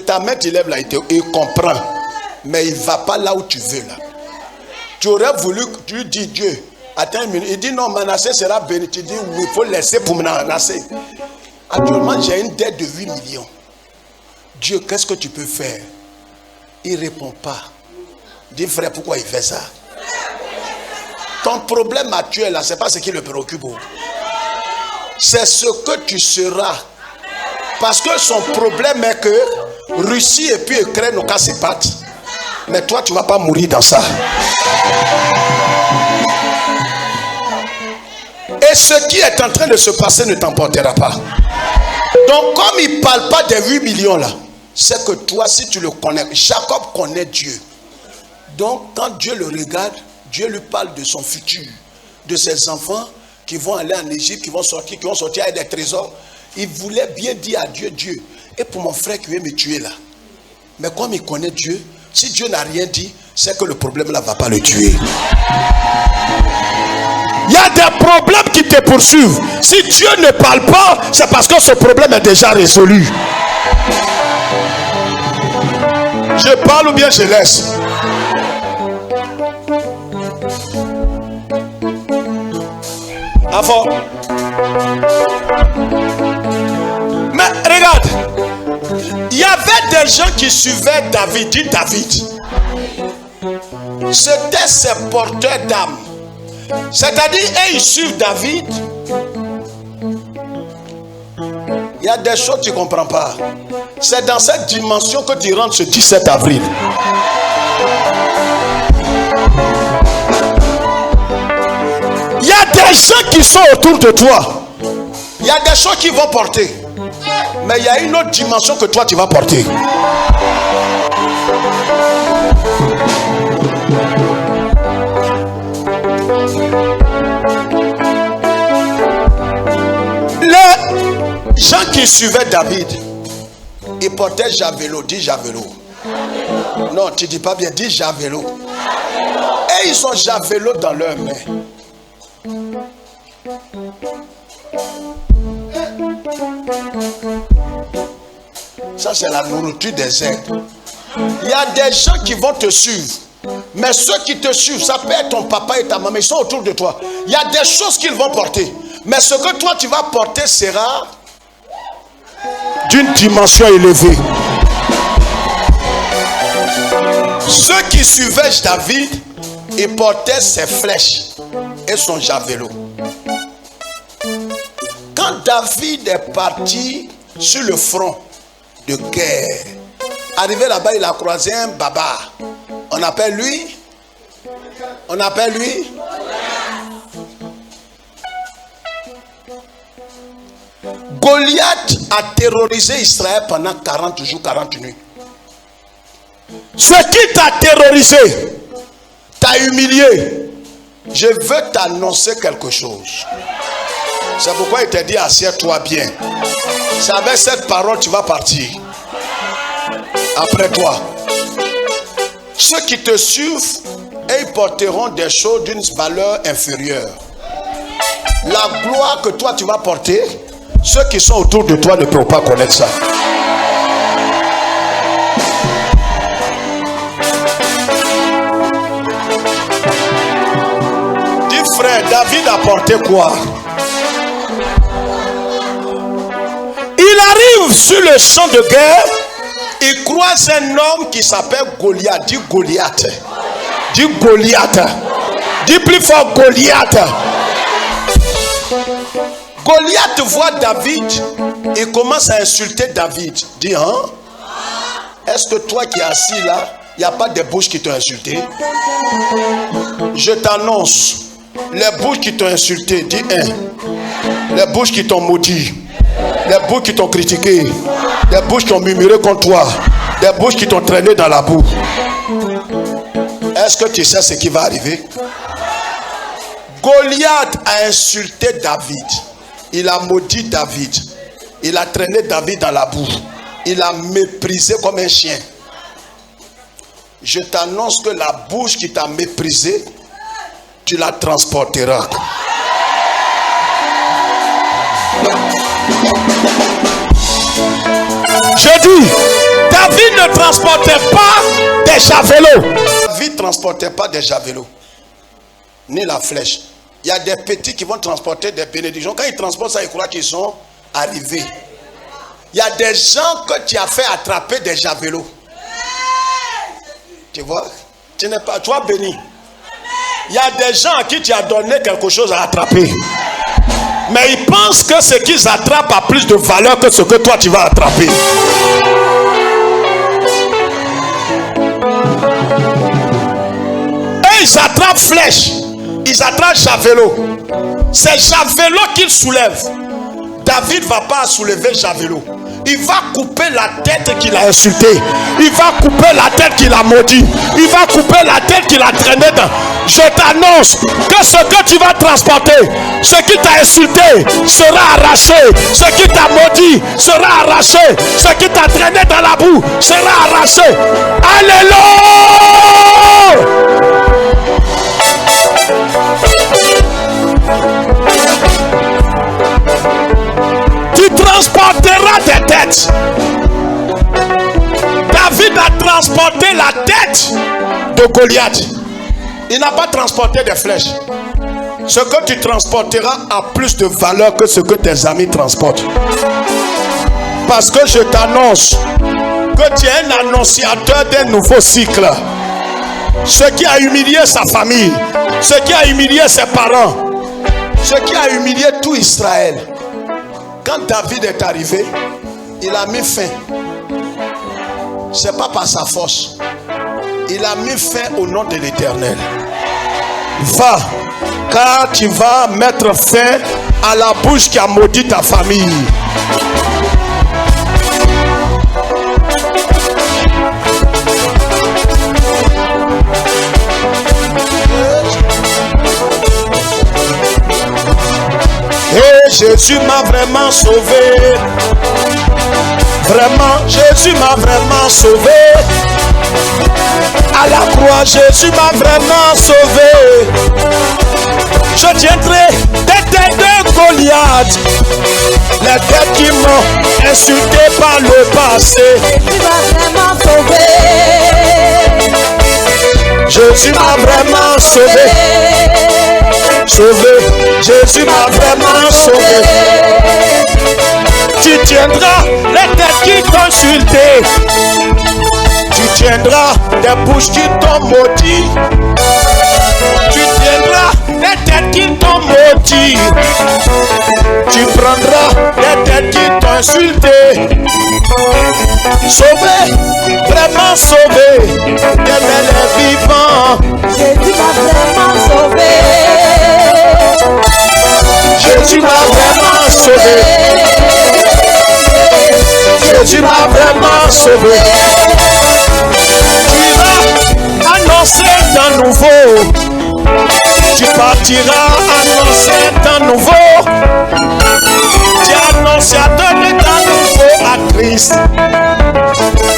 ta main tu lèves là, il comprend, mais il ne va pas là où tu veux là. Tu aurais voulu que tu lui dis Dieu, attends une minute, il dit non, Manassé sera béni. Tu dis oui, il faut laisser pour Manassé. Actuellement, j'ai une dette de 8 millions. Dieu, qu'est-ce que tu peux faire? Il ne répond pas. Dis frère, pourquoi il fait ça? Ton problème actuel là, ce n'est pas ce qui le préoccupe. C'est ce que tu seras. Parce que son problème est que Russie et puis Ukraine n'ont qu'à se battre. Mais toi, tu ne vas pas mourir dans ça. Et ce qui est en train de se passer ne t'emportera pas. Donc, comme il ne parle pas des 8 millions là, c'est que toi, si tu le connais, Jacob connaît Dieu. Donc, quand Dieu le regarde, Dieu lui parle de son futur, de ses enfants qui vont aller en Égypte, qui vont sortir avec des trésors. Il voulait bien dire à Dieu, Dieu, et pour mon frère qui veut me tuer là. Mais comme il connaît Dieu, si Dieu n'a rien dit, c'est que le problème là ne va pas le tuer. Il y a des problèmes qui te poursuivent. Si Dieu ne parle pas, c'est parce que ce problème est déjà résolu. Je parle ou bien je laisse? Avant. Mais regarde, il y avait des gens qui suivaient David. Dit David, c'était ses porteurs d'âme. C'est-à-dire, ils suivent David. Il y a des choses que tu ne comprends pas. C'est dans cette dimension que tu rentres ce 17 avril. Il y a des gens qui sont autour de toi. Il y a des choses qui vont porter. Mais il y a une autre dimension que toi tu vas porter. Les gens qui suivaient David, ils portaient javelot. Dis javelot. Non, tu dis pas bien, dis javelot. Et ils ont javelot dans leurs mains. Ça c'est la nourriture des aigles. Il y a des gens qui vont te suivre. Mais ceux qui te suivent, ça peut être ton papa et ta maman, ils sont autour de toi. Il y a des choses qu'ils vont porter. Mais ce que toi tu vas porter sera d'une dimension élevée. Ceux qui suivaient David, ils portaient ses flèches et son javelot. Quand David est parti sur le front, de guerre. Arrivé là-bas, il a croisé un baba. On appelle lui. Goliath a terrorisé Israël pendant 40 jours, 40 nuits. Ce qui t'a terrorisé, t'a humilié, je veux t'annoncer quelque chose. C'est pourquoi il t'a dit assieds-toi bien. C'est avec cette parole que tu vas partir. Après toi. Ceux qui te suivent, ils porteront des choses d'une valeur inférieure. La gloire que toi tu vas porter, ceux qui sont autour de toi ne peuvent pas connaître ça. Dis frère, David a porté quoi? Il arrive sur le champ de guerre, il croise un homme qui s'appelle Goliath. Dis Goliath. Dis Goliath. Dis plus fort Goliath. Goliath voit David et commence à insulter David. Dis, hein? Est-ce que toi qui es assis là, il n'y a pas de bouches qui t'ont insulté? Je t'annonce, les bouches qui t'ont insulté, dis un. Les bouches qui t'ont maudit, les bouches qui t'ont critiqué, les bouches qui ont murmuré contre toi, les bouches qui t'ont traîné dans la boue. Est-ce que tu sais ce qui va arriver? Goliath a insulté David. Il a maudit David. Il a traîné David dans la boue. Il a méprisé comme un chien. Je t'annonce que la bouche qui t'a méprisé, tu la transporteras. Je dis, David ne transportait pas des javelots. David ne transportait pas des javelots. Ni la flèche. Il y a des petits qui vont transporter des bénédictions. Quand ils transportent ça, ils croient qu'ils sont arrivés. Il y a des gens que tu as fait attraper des javelots. Tu vois? Tu n'es pas, toi béni. Il y a des gens à qui tu as donné quelque chose à attraper. Mais ils pensent que ce qu'ils attrapent a plus de valeur que ce que toi tu vas attraper. Et ils attrapent flèches. Ils attrapent javelot. C'est javelot qu'ils soulèvent. David ne va pas soulever javelot. Il va couper la tête qu'il a insultée. Il va couper la tête qu'il a maudit. Il va couper la tête qu'il a traînée dans. Je t'annonce que ce que tu vas transporter, ce qui t'a insulté sera arraché. Ce qui t'a maudit sera arraché. Ce qui t'a traîné dans la boue sera arraché. Alléluia! Tu transporteras des têtes. David a transporté la tête de Goliath. Il n'a pas transporté des flèches. Ce que tu transporteras a plus de valeur que ce que tes amis transportent. Parce que je t'annonce que tu es un annonciateur d'un nouveau cycle. Ce qui a humilié sa famille, ce qui a humilié ses parents, ce qui a humilié tout Israël. Quand David est arrivé, il a mis fin. C'est pas par sa force. Il a mis fin au nom de l'Éternel. Va, car tu vas mettre fin à la bouche qui a maudit ta famille. Et Jésus m'a vraiment sauvé. Vraiment, Jésus m'a vraiment sauvé. À la croix, Jésus m'a vraiment sauvé. Je tiendrai des têtes de Goliath, les têtes qui m'ont insulté par le passé. Jésus m'a vraiment sauvé. Jésus m'a vraiment sauvé. Sauvé, Jésus m'a vraiment sauvé. Tu tiendras les têtes qui t'ont insulté. Tu tiendras des bouches qui t'ont maudit. Tu tiendras des têtes qui t'ont maudit. Tu prendras des têtes qui t'ont insulté. sauvé, vraiment sauvé, éternel est vivant. Jésus m'a vraiment sauvé. Jésus m'a vraiment sauvé. Jésus m'a vraiment sauvé. Tu vas annoncer d'un nouveau. Tu partiras annoncer d'un nouveau. Tu annonciateur d'un nouveau à Christ.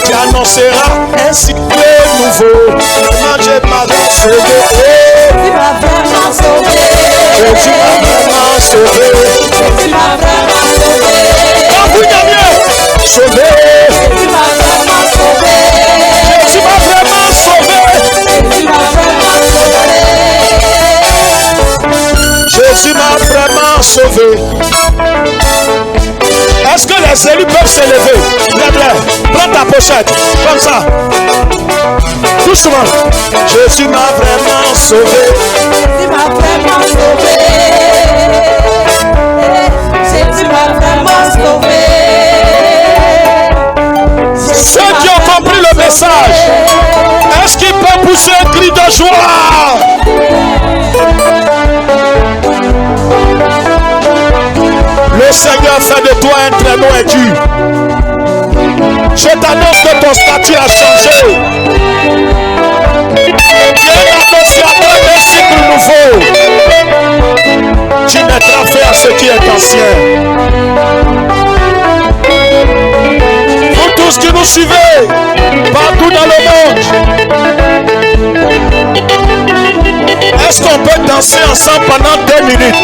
Tu annonceras ainsi que nouveau. Jésus m'a sauvé. Jésus m'a vraiment sauvé. Jésus m'a vraiment sauvé. Jésus m'a vraiment sauvé. Quand vous gagnez, sauvé. Jésus m'a vraiment sauvé. Jésus m'a vraiment sauvé. Jésus m'a vraiment sauvé. Jésus m'a vraiment sauvé. Est-ce que les élus peuvent se lever? Lève-les. Prends ta pochette. Comme ça. Doucement. Jésus m'a vraiment sauvé. Jésus m'a vraiment sauvé. Jésus m'a vraiment sauvé. Ceux qui ont compris le message, est-ce qu'ils peuvent pousser un cri de joie? Le Seigneur fait de toi un traîneau aigu. Je t'annonce que ton statut a changé. Tu es l'annonciateur d'un cycle nouveau. Tu mettras fin à ce qui est ancien. Vous tous qui nous suivez, partout dans le monde, est-ce qu'on peut danser ensemble pendant 2 minutes?